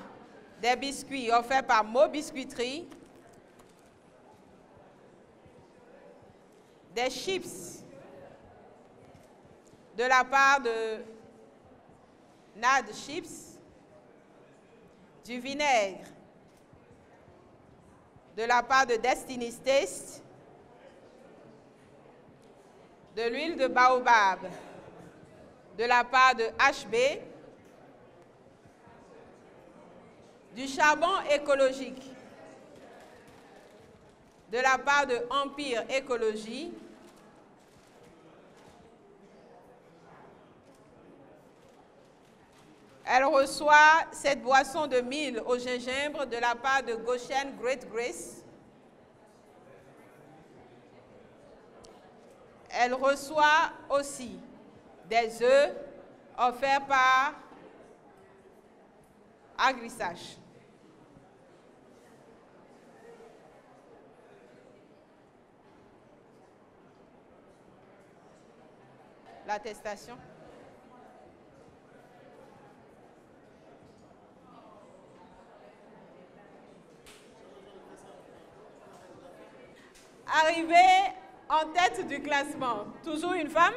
des biscuits offerts par Mo Biscuiterie, des chips de la part de Nad Chips, du vinaigre de la part de Destiny's Taste, de l'huile de baobab de la part de HB, du charbon écologique de la part de Empire Écologie, elle reçoit cette boisson de mil au gingembre de la part de Goshen Great Grace. Elle reçoit aussi des œufs offerts par Agrisage. L'attestation. Arrivée en tête du classement, toujours une femme?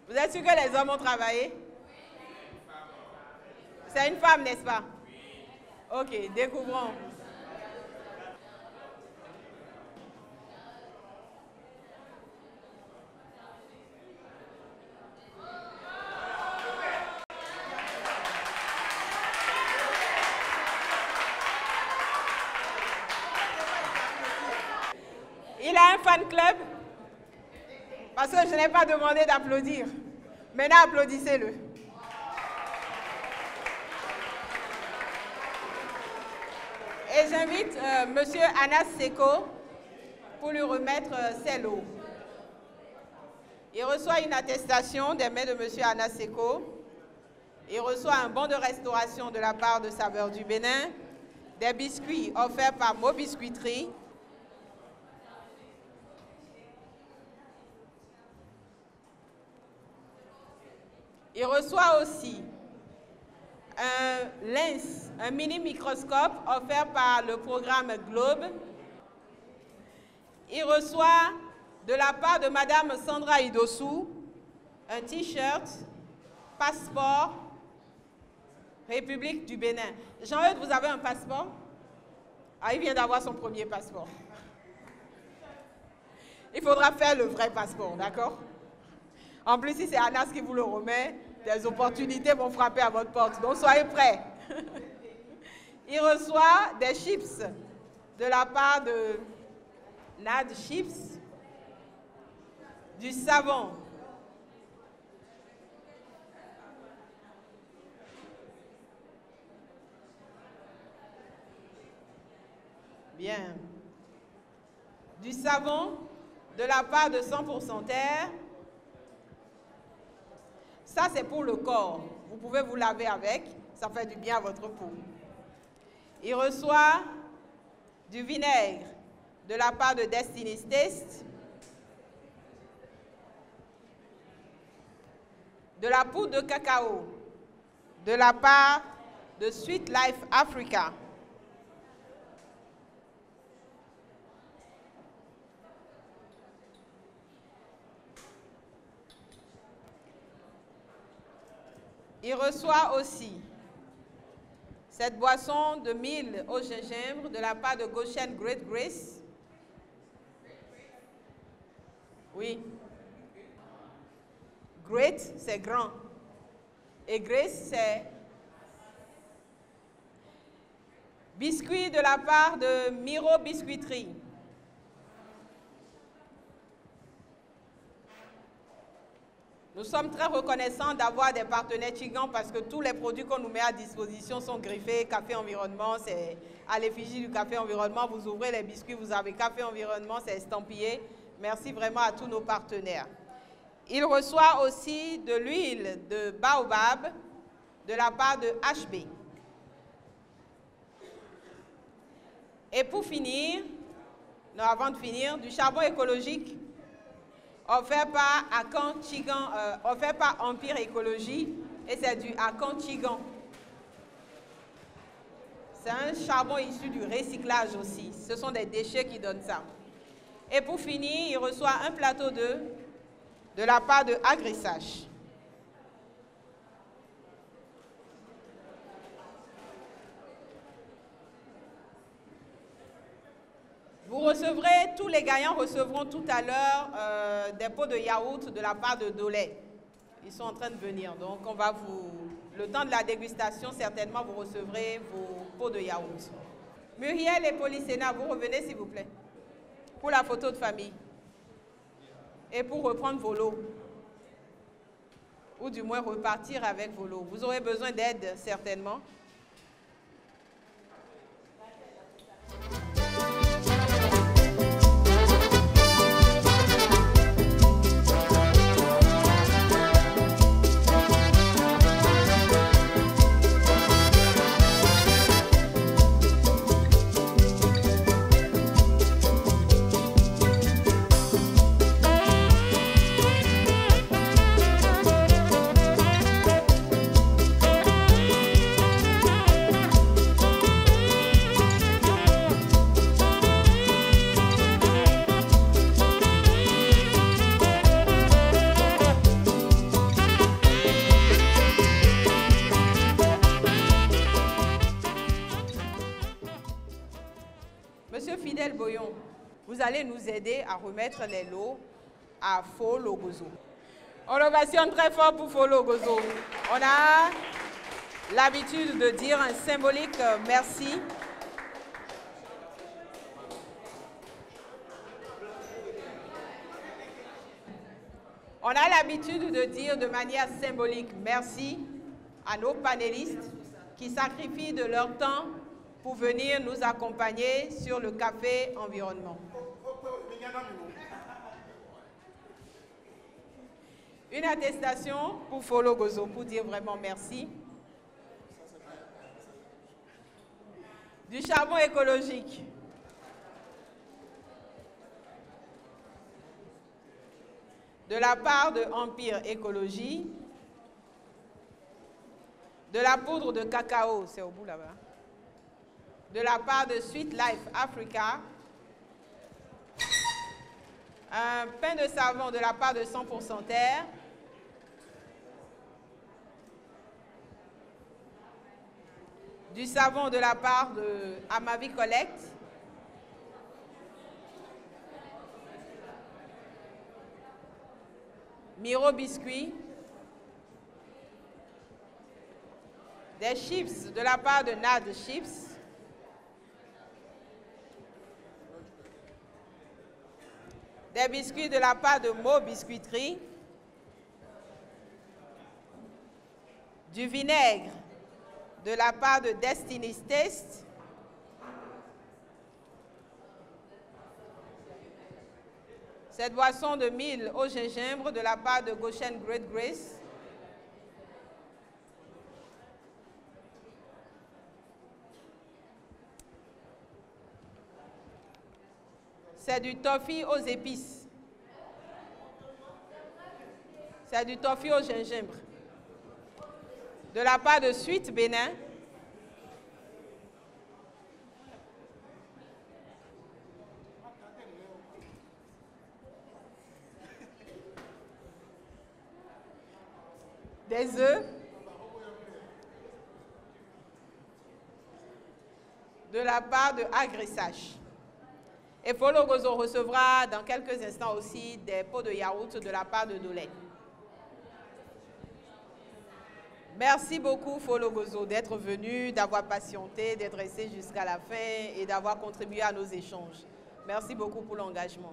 Vous êtes sûr que les hommes ont travaillé? C'est une femme, n'est-ce pas? Ok, découvrons. Il a un fan club parce que je n'ai pas demandé d'applaudir. Maintenant, applaudissez-le. Et j'invite Monsieur Anas Seko pour lui remettre ses lots. Il reçoit une attestation des mains de Monsieur Anas Seko. Il reçoit un bon de restauration de la part de Saveurs du Bénin, des biscuits offerts par Mo Biscuiterie, il reçoit aussi un lens, un mini microscope offert par le programme Globe. Il reçoit de la part de Madame Sandra Idossou un t-shirt, passeport, République du Bénin. Jean-Eudes, vous avez un passeport? Ah, il vient d'avoir son premier passeport. Il faudra faire le vrai passeport, d'accord? En plus, si c'est Anas qui vous le remet, des opportunités vont frapper à votre porte. Donc, soyez prêts. Il reçoit des chips de la part de Nad Chips, du savon, bien, du savon de la part de 100% Terre. Ça, c'est pour le corps. Vous pouvez vous laver avec. Ça fait du bien à votre peau. Il reçoit du vinaigre de la part de Destiny's Taste, de la poudre de cacao de la part de Sweet Life Africa, il reçoit aussi cette boisson de mil au gingembre de la part de Goshen Great Grace. Oui. Great, c'est grand. Et Grace, c'est biscuit de la part de Miro Biscuiterie. Nous sommes très reconnaissants d'avoir des partenaires Chigan parce que tous les produits qu'on nous met à disposition sont griffés. Café Environnement, c'est à l'effigie du Café Environnement. Vous ouvrez les biscuits, vous avez Café Environnement, c'est estampillé. Merci vraiment à tous nos partenaires. Il reçoit aussi de l'huile de baobab de la part de HB. Et pour finir, non, avant de finir, du charbon écologique offert par Akan Chigan, offert par Empire Écologie, et c'est du Akan Chigan. C'est un charbon issu du recyclage aussi. Ce sont des déchets qui donnent ça. Et pour finir, il reçoit un plateau de la part de Agrissage. Vous recevrez, tous les gagnants recevront tout à l'heure des pots de yaourt de la part de Dolay. Ils sont en train de venir, donc on va le temps de la dégustation, certainement vous recevrez vos pots de yaourt. Muriel et Polyséna, vous revenez s'il vous plaît, pour la photo de famille et pour reprendre vos lots, ou du moins repartir avec vos lots. Vous aurez besoin d'aide certainement. Monsieur Fidèle Boyon, vous allez nous aider à remettre les lots à Folo Gozo. On ovationne très fort pour Folo Gozo. On a l'habitude de dire un symbolique merci. On a l'habitude de dire de manière symbolique merci à nos panélistes qui sacrifient de leur temps pour venir nous accompagner sur le Café Environnement. Une attestation pour Folo Gozo, pour dire vraiment merci. Du charbon écologique. De la part de Empire Écologie. De la poudre de cacao, c'est au bout là-bas. De la part de Sweet Life Africa, un pain de savon de la part de 100% Terre, du savon de la part de Amavi Collect, Miro Biscuit, des chips de la part de Nad Chips, des biscuits de la part de Mo Biscuiterie, du vinaigre de la part de Destiny's Taste, cette boisson de mil au gingembre de la part de Goshen Great Grace, c'est du toffee aux épices. C'est du toffee au gingembre. De la part de Suite Bénin. Des œufs. De la part de Agrissage. Et Folo Gozo recevra dans quelques instants aussi des pots de yaourt de la part de Dolay. Merci beaucoup Folo Gozo d'être venu, d'avoir patienté, d'être resté jusqu'à la fin et d'avoir contribué à nos échanges. Merci beaucoup pour l'engagement.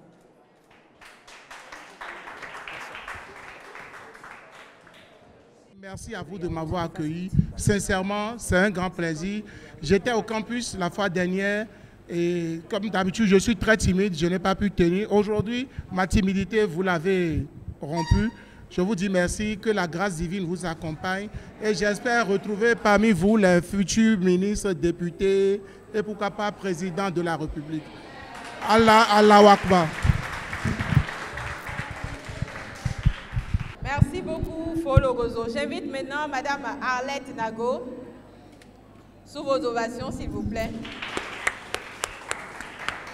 Merci à vous de m'avoir accueilli. Sincèrement, c'est un grand plaisir. J'étais au campus la fois dernière et comme d'habitude, je suis très timide, je n'ai pas pu tenir. Aujourd'hui, ma timidité, vous l'avez rompue. Je vous dis merci, que la grâce divine vous accompagne et j'espère retrouver parmi vous les futurs ministres, députés et pourquoi pas président de la République. Allahu Akbar. Merci beaucoup, Folo Gozo. J'invite maintenant Madame Arlette Nago, sous vos ovations, s'il vous plaît.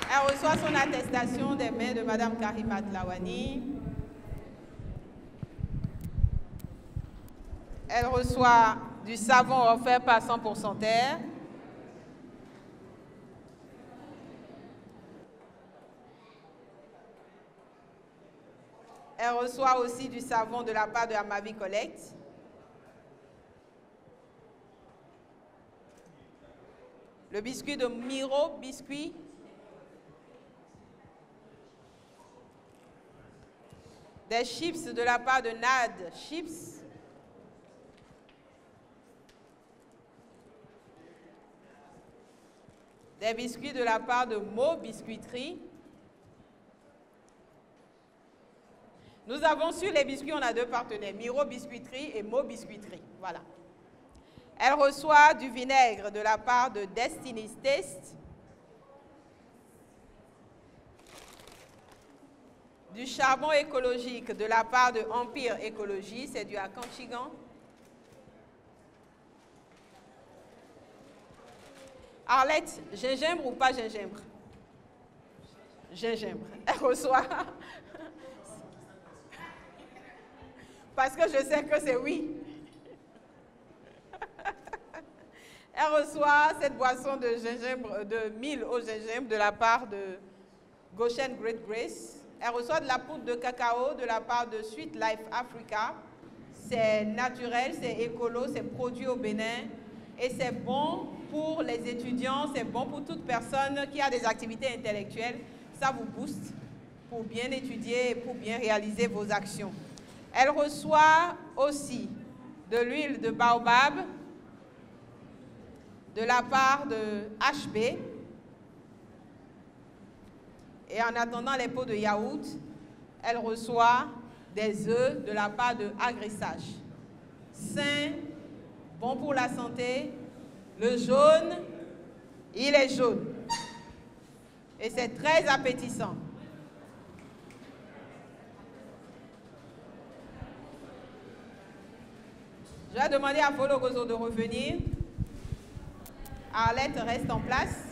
Elle reçoit son attestation des mains de Madame Karimat Lawani. Elle reçoit du savon offert par 100% Terre. Elle reçoit aussi du savon de la part de Amavi Collect. Le biscuit de Miro Biscuit. Des chips de la part de Nad Chips. Des biscuits de la part de Mo Biscuiterie. Nous avons sur les biscuits, on a deux partenaires, Miro Biscuiterie et Mo Biscuiterie. Voilà. Elle reçoit du vinaigre de la part de Destiny's Taste. Du charbon écologique de la part de Empire Écologie, c'est du Akanchigan. Arlette, gingembre ou pas gingembre? Gingembre. Elle reçoit. Parce que je sais que c'est oui. Elle reçoit cette boisson de gingembre, de mil au gingembre de la part de Goshen Great Grace. Elle reçoit de la poudre de cacao de la part de Sweet Life Africa. C'est naturel, c'est écolo, c'est produit au Bénin et c'est bon pour les étudiants, c'est bon pour toute personne qui a des activités intellectuelles. Ça vous booste pour bien étudier et pour bien réaliser vos actions. Elle reçoit aussi de l'huile de baobab de la part de HB. Et en attendant les pots de yaourt, elle reçoit des œufs de la part de Agressage. Sain, bon pour la santé. Le jaune, il est jaune. Et c'est très appétissant. Je vais demander à Folo Gozo de revenir. Arlette reste en place.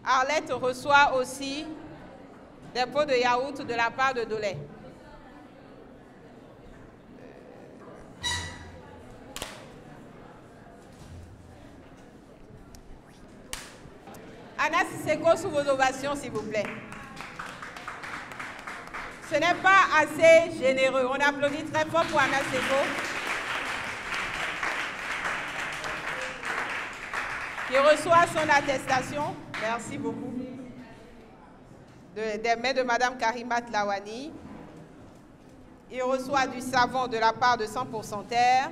Arlette reçoit aussi des pots de yaourt de la part de Dolé. Anas Seko, sous vos ovations, s'il vous plaît. Ce n'est pas assez généreux. On applaudit très fort pour Anas Seko, qui reçoit son attestation. Merci beaucoup. Des mains de Madame Karimat Lawani. Il reçoit du savon de la part de 100% Terre.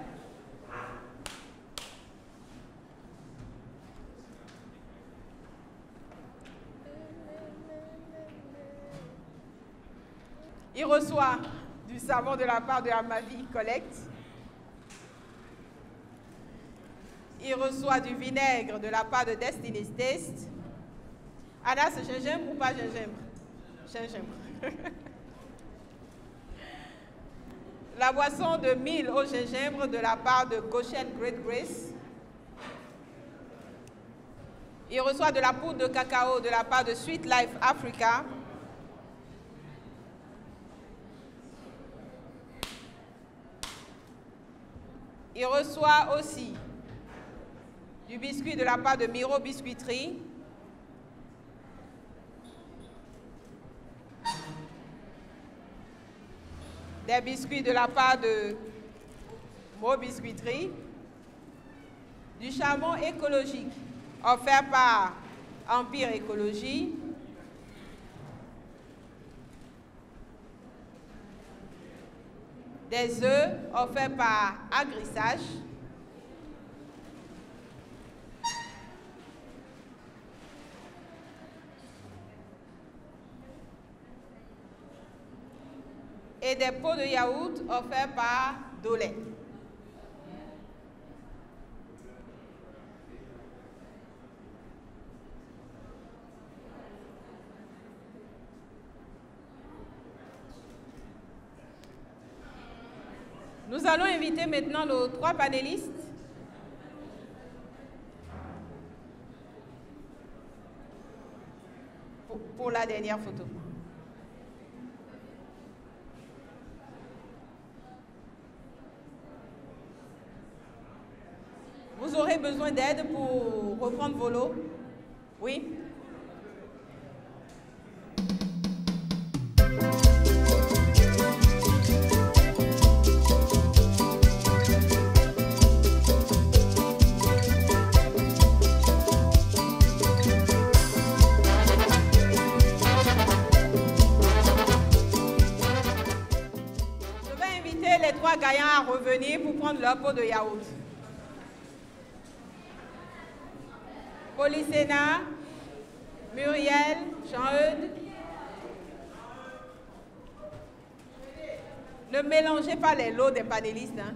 Il reçoit du savon de la part de Amavi Collect. Il reçoit du vinaigre de la part de Destiny's Taste. Anas, gingembre ou pas gingembre? Gingembre. La boisson de mil au gingembre de la part de Goshen Great Grace. Il reçoit de la poudre de cacao de la part de Sweet Life Africa. Il reçoit aussi du biscuit de la part de Miro Biscuiterie. des biscuits de la part de Mo Biscuiterie, du charbon écologique offert par Empire Écologie, des œufs offerts par Agrissage, et des pots de yaourt offerts par Dolé. Nous allons inviter maintenant nos 3 panélistes pour la dernière photo. Vous aurez besoin d'aide pour reprendre vos lots? Oui? Les 3 gagnants à revenir pour prendre leur pot de yaourt. Polyséna, Muriel, Jean-Eudes. Ne mélangez pas les lots des panélistes. Hein.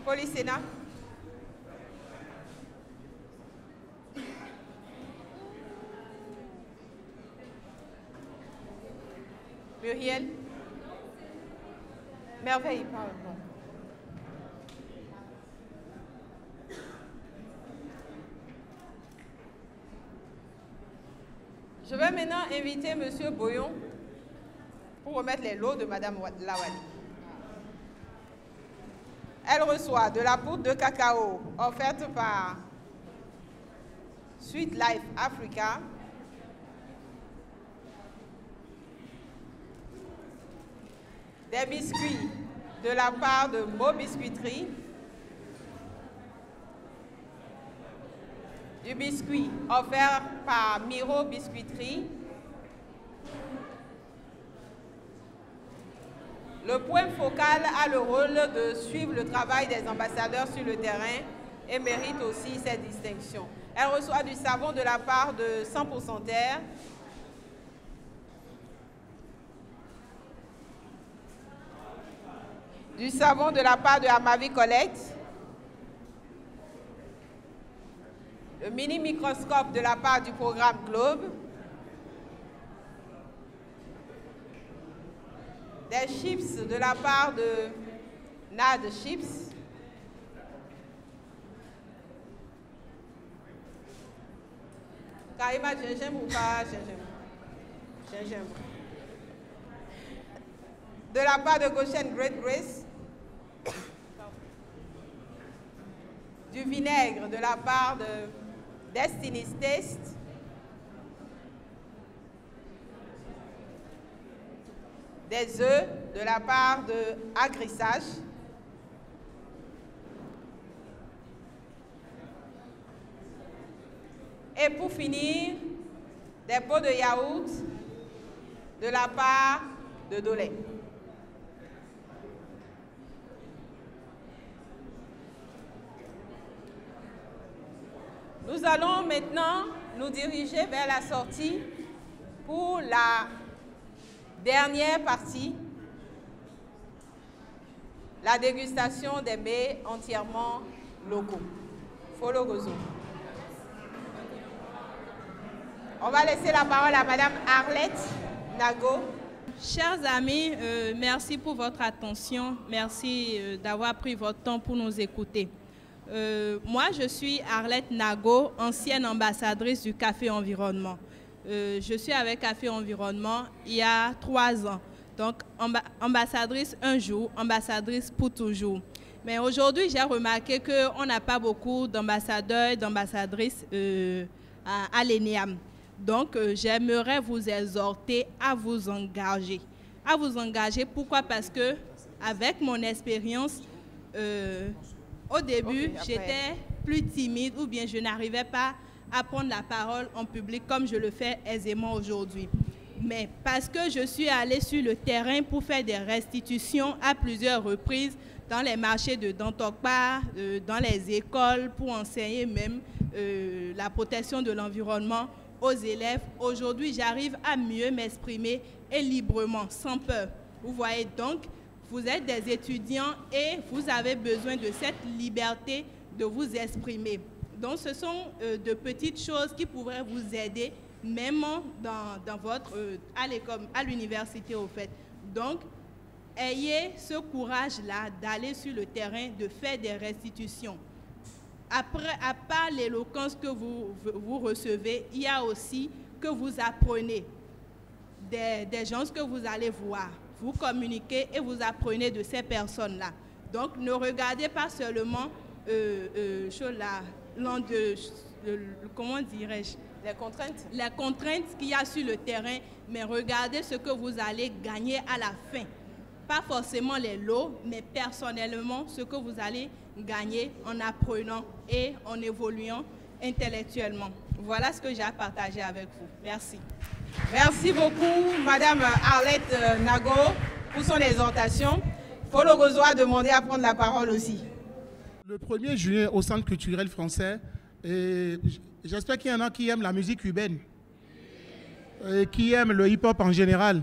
Polyséna. Muriel. Merveille, pardon. Je vais maintenant inviter M. Boyon pour remettre les lots de Mme Lawali. Elle reçoit de la poudre de cacao offerte par Sweet Life Africa, des biscuits de la part de Mo Biscuiterie, du biscuit offert par Miro Biscuiterie, le point focal a le rôle de suivre le travail des ambassadeurs sur le terrain et mérite aussi cette distinction. Elle reçoit du savon de la part de 100% Terre, du savon de la part de Amavi Collect, le mini microscope de la part du programme Globe, des chips de la part de NAD Chips, Karima, gingembre ou pas gingembre? Gingembre. De la part de Goshen Great Grace, du vinaigre de la part de Destiny's Taste, des œufs de la part de Agrissage, et pour finir, des pots de yaourt de la part de Dolé. Nous allons maintenant nous diriger vers la sortie pour la dernière partie, la dégustation des mets entièrement locaux. Follow Gozo. On va laisser la parole à Madame Arlette Nago. Chers amis, merci pour votre attention. Merci d'avoir pris votre temps pour nous écouter. Moi, je suis Arlette Nago, ancienne ambassadrice du Café Environnement. Je suis avec Café Environnement il y a 3 ans. Donc, ambassadrice un jour, ambassadrice pour toujours. Mais aujourd'hui, j'ai remarqué qu'on n'a pas beaucoup d'ambassadeurs et d'ambassadrices à l'ENEAM. Donc, j'aimerais vous exhorter à vous engager. À vous engager, pourquoi? Parce que avec mon expérience, au début, j'étais plus timide ou bien je n'arrivais pas à prendre la parole en public comme je le fais aisément aujourd'hui. Mais parce que je suis allée sur le terrain pour faire des restitutions à plusieurs reprises dans les marchés de Dantokpa, dans les écoles, pour enseigner même la protection de l'environnement aux élèves. Aujourd'hui, j'arrive à mieux m'exprimer et librement, sans peur. Vous voyez donc, vous êtes des étudiants et vous avez besoin de cette liberté de vous exprimer. Donc, ce sont de petites choses qui pourraient vous aider, même dans votre, à l'université, au fait. Donc, ayez ce courage-là d'aller sur le terrain, de faire des restitutions. Après, à part l'éloquence que vous recevez, il y a aussi que vous apprenez des gens que vous allez voir. Vous communiquez et vous apprenez de ces personnes-là. Donc, ne regardez pas seulement comment dirais-je? Les contraintes qu'il y a sur le terrain, mais regardez ce que vous allez gagner à la fin. Pas forcément les lots, mais personnellement, ce que vous allez gagner en apprenant et en évoluant intellectuellement. Voilà ce que j'ai à partager avec vous. Merci. Merci beaucoup, Madame Arlette Nago, pour son exhortation. Folo Gozo a demandé à prendre la parole aussi. Le 1er juillet au Centre culturel français, j'espère qu'il y en a qui aiment la musique cubaine, et qui aiment le hip-hop en général.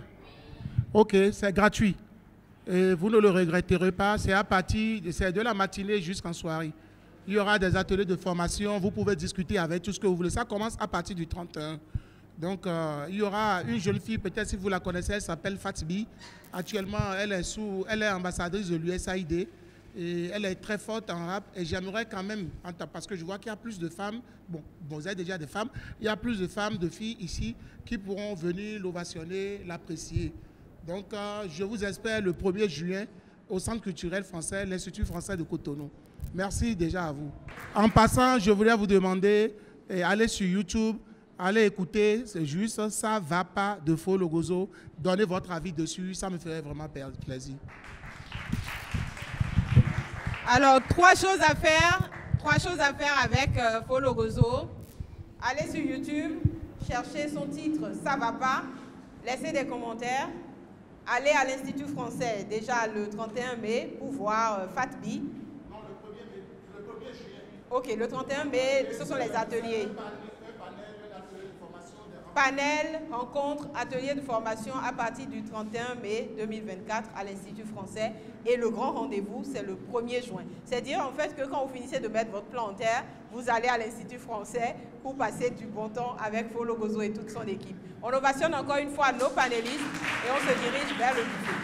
Ok, c'est gratuit. Et vous ne le regretterez pas, c'est de la matinée jusqu'en soirée. Il y aura des ateliers de formation, vous pouvez discuter avec tout ce que vous voulez. Ça commence à partir du 31. Donc, il y aura une jeune fille, peut-être si vous la connaissez, elle s'appelle Fatbi. Actuellement, elle est ambassadrice de l'USAID et elle est très forte en rap. Et j'aimerais quand même, parce que je vois qu'il y a plus de femmes, bon, vous avez déjà des femmes, il y a plus de femmes, de filles ici qui pourront venir l'ovationner, l'apprécier. Donc, je vous espère le 1er juin au Centre culturel français, l'Institut français de Cotonou. Merci déjà à vous. En passant, je voulais vous demander, allez sur YouTube, allez écouter, c'est juste, ça va pas de Folo Gozo. Donnez votre avis dessus, ça me ferait vraiment plaisir. Alors, trois choses à faire avec Folo Gozo. Allez sur YouTube, cherchez son titre « Ça va pas », laissez des commentaires. Allez à l'Institut français, déjà le 31 mai, pour voir Fatbi. Non, le 1er juillet. Ok, le 31 mai, ce sont les ateliers. Panel, rencontre, atelier de formation à partir du 31 mai 2024 à l'Institut français. Et le grand rendez-vous, c'est le 1er juin. C'est-à-dire en fait que quand vous finissez de mettre votre plan en terre, vous allez à l'Institut français pour passer du bon temps avec Folo Gozo et toute son équipe. On ovationne encore une fois nos panélistes et on se dirige vers le buffet.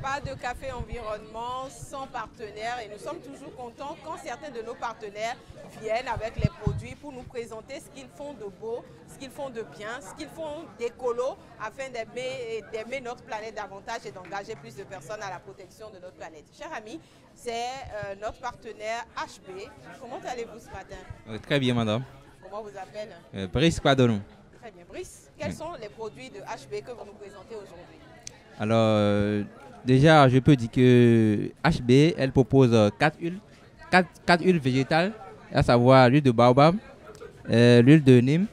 Pas de café environnement sans partenaires et nous sommes toujours contents quand certains de nos partenaires viennent avec les produits pour nous présenter ce qu'ils font de beau, ce qu'ils font de bien, ce qu'ils font d'écolo afin d'aimer notre planète davantage et d'engager plus de personnes à la protection de notre planète. Chers amis, c'est notre partenaire HB. Comment allez-vous ce matin? Très bien, madame. Comment vous appelez? Brice Quadonou. Très bien. Brice, quels sont les produits de HB que vous nous présentez aujourd'hui? Alors, déjà, je peux dire que HB, elle propose 4 huiles végétales, à savoir l'huile de baobab, l'huile de Nîmes,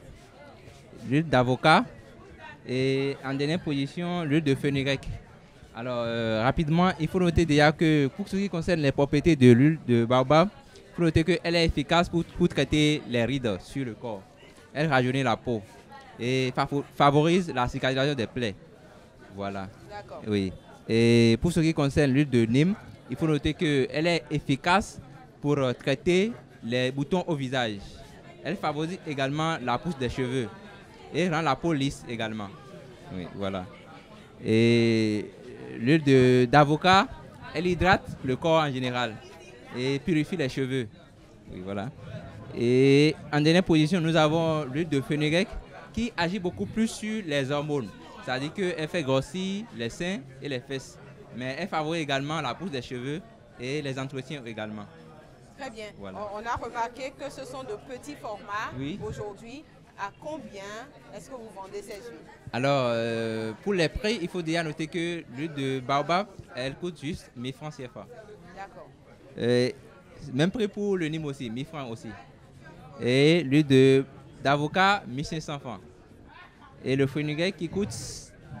l'huile d'avocat et en dernière position, l'huile de fenugrec. Alors, rapidement, il faut noter déjà que pour ce qui concerne les propriétés de l'huile de baobab, il faut noter qu'elle est efficace pour traiter les rides sur le corps. Elle rajeunit la peau et favorise la cicatrisation des plaies. Voilà. D'accord. Oui. Et pour ce qui concerne l'huile de Nîmes, il faut noter qu'elle est efficace pour traiter les boutons au visage. Elle favorise également la pousse des cheveux et rend la peau lisse également. Oui, voilà. Et l'huile d'avocat, elle hydrate le corps en général et purifie les cheveux. Oui, voilà. Et en dernière position, nous avons l'huile de fenugrec qui agit beaucoup plus sur les hormones. C'est-à-dire qu'elle fait grossir les seins et les fesses. Mais elle favorise également la pousse des cheveux et les entretiens également. Très bien. Voilà. On a remarqué que ce sont de petits formats aujourd'hui. À combien est-ce que vous vendez ces huiles? Alors, pour les prix, il faut déjà noter que l'huile de baobab, elle coûte juste 1000 francs CFA. D'accord. Même prix pour le Nîmes aussi, 1000 francs aussi. Et l'huile d'avocat, 1500 francs. Et le fenugrec qui coûte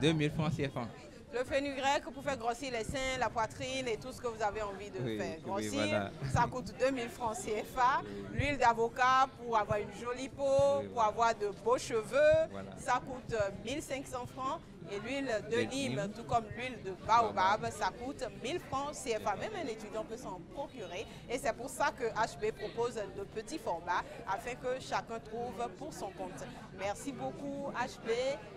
2000 francs CFA. Le fenugrec pour faire grossir les seins, la poitrine et tout ce que vous avez envie de faire grossir, voilà. Ça coûte 2000 francs CFA. L'huile d'avocat pour avoir une jolie peau, pour avoir de beaux cheveux, ça coûte 1500 francs. Et l'huile de Nîmes, tout comme l'huile de baobab, ça coûte 1000 francs CFA. Même un étudiant peut s'en procurer. Et c'est pour ça que HB propose de petits formats afin que chacun trouve pour son compte. Merci beaucoup HB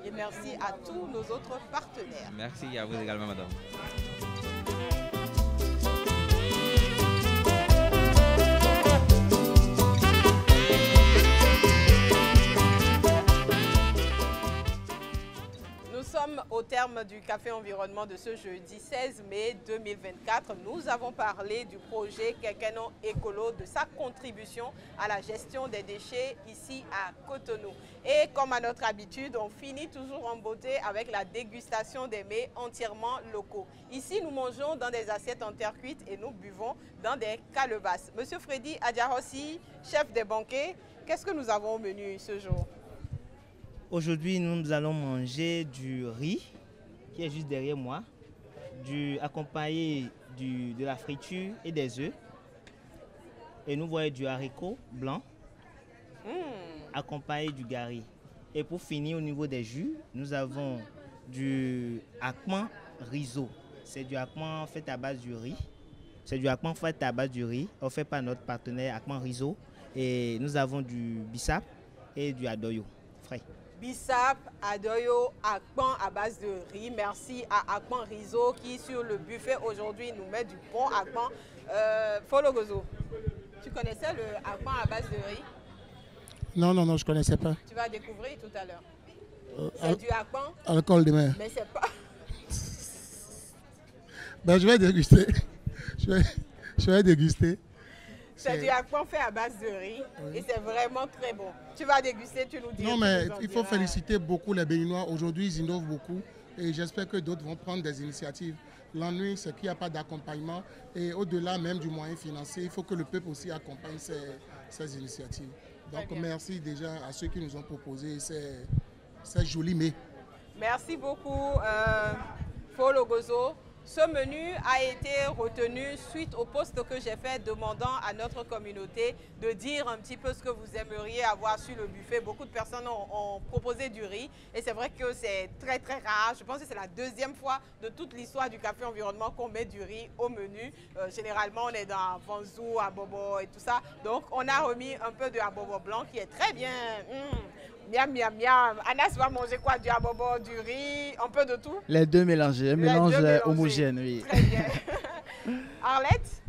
et merci à tous nos autres partenaires. Merci à vous également, madame. Nous sommes au terme du Café Environnement de ce jeudi 16 mai 2024. Nous avons parlé du projet Kekeno Écolo, de sa contribution à la gestion des déchets ici à Cotonou. Et comme à notre habitude, on finit toujours en beauté avec la dégustation des mets entièrement locaux. Ici, nous mangeons dans des assiettes en terre cuite et nous buvons dans des calebasses. Monsieur Freddy Adjarossi, chef des banquets, qu'est-ce que nous avons au menu ce jour? Aujourd'hui, nous allons manger du riz, qui est juste derrière moi, accompagné de la friture et des œufs. Et nous voyons du haricot blanc, accompagné du gari. Et pour finir, au niveau des jus, nous avons du akman riso. C'est du akman fait à base du riz. C'est du akman fait à base du riz, offert par notre partenaire Akman Riso. Et nous avons du bissap et du adoyo frais. Bissap, adoyo, akpan à base de riz. Merci à Akman Riso qui sur le buffet aujourd'hui nous met du bon akpan. Folo Gozo, tu connaissais le akpan à base de riz? Non, je ne connaissais pas. Tu vas découvrir tout à l'heure. C'est du akpan. Alcool de mer. Mais c'est pas... Ben, je vais déguster. Je vais déguster. C'est du akpan fait à base de riz et c'est vraiment très bon. Tu vas déguster, tu nous dis. Non, mais il faut féliciter beaucoup les Béninois. Aujourd'hui, ils innovent beaucoup et j'espère que d'autres vont prendre des initiatives. L'ennui, c'est qu'il n'y a pas d'accompagnement et au-delà même du moyen financier, il faut que le peuple aussi accompagne ces initiatives. Donc, merci déjà à ceux qui nous ont proposé ces jolis mets. Merci beaucoup, Folo Gozo. Ce menu a été retenu suite au post que j'ai fait demandant à notre communauté de dire un petit peu ce que vous aimeriez avoir sur le buffet. Beaucoup de personnes ont proposé du riz et c'est vrai que c'est très très rare. Je pense que c'est la deuxième fois de toute l'histoire du Café Environnement qu'on met du riz au menu. Généralement, on est dans Vanzou, Abobo et tout ça. Donc, on a remis un peu de Abobo blanc qui est très bien. Miam, miam, miam. Anas va manger quoi? Du abobo, du riz, un peu de tout? Les deux mélangés, un mélange homogène, oui. Très bien. Arlette?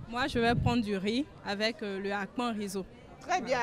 Moi, je vais prendre du riz avec le akman riso. Très bien.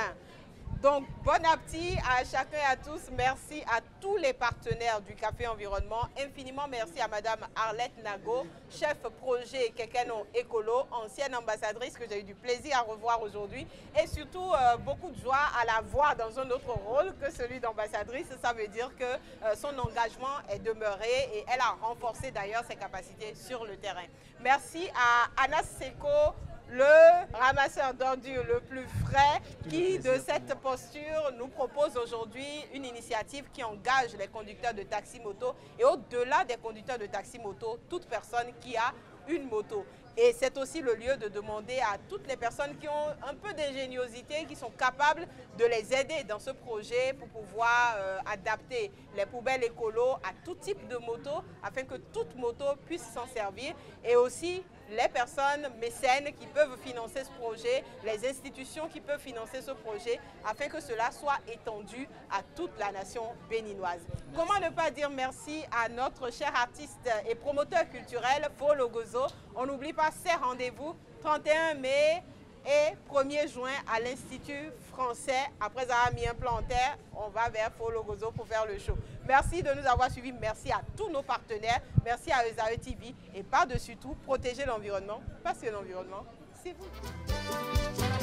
Donc, bon appétit à chacun et à tous. Merci à tous les partenaires du Café Environnement. Infiniment merci à Madame Arlette Nago, chef projet Kekeno Écolo, ancienne ambassadrice que j'ai eu du plaisir à revoir aujourd'hui. Et surtout, beaucoup de joie à la voir dans un autre rôle que celui d'ambassadrice. Ça veut dire que son engagement est demeuré et elle a renforcé d'ailleurs ses capacités sur le terrain. Merci à Anas Seko, le ramasseur d'ordures le plus frais, qui de cette posture nous propose aujourd'hui une initiative qui engage les conducteurs de taxi-moto et au-delà des conducteurs de taxi-moto, toute personne qui a une moto. Et c'est aussi le lieu de demander à toutes les personnes qui ont un peu d'ingéniosité, qui sont capables de les aider dans ce projet pour pouvoir adapter les poubelles écolo à tout type de moto afin que toute moto puisse s'en servir. Et aussi les personnes mécènes qui peuvent financer ce projet, les institutions qui peuvent financer ce projet afin que cela soit étendu à toute la nation béninoise. Comment ne pas dire merci à notre cher artiste et promoteur culturel, Folo Gozo. On n'oublie pas ces rendez-vous, 31 mai, Et 1er juin à l'Institut français, après avoir mis un plan en terre, on va vers Fologozo pour faire le show. Merci de nous avoir suivis, merci à tous nos partenaires, merci à Esae TV et par-dessus tout, protéger l'environnement parce que l'environnement, c'est vous.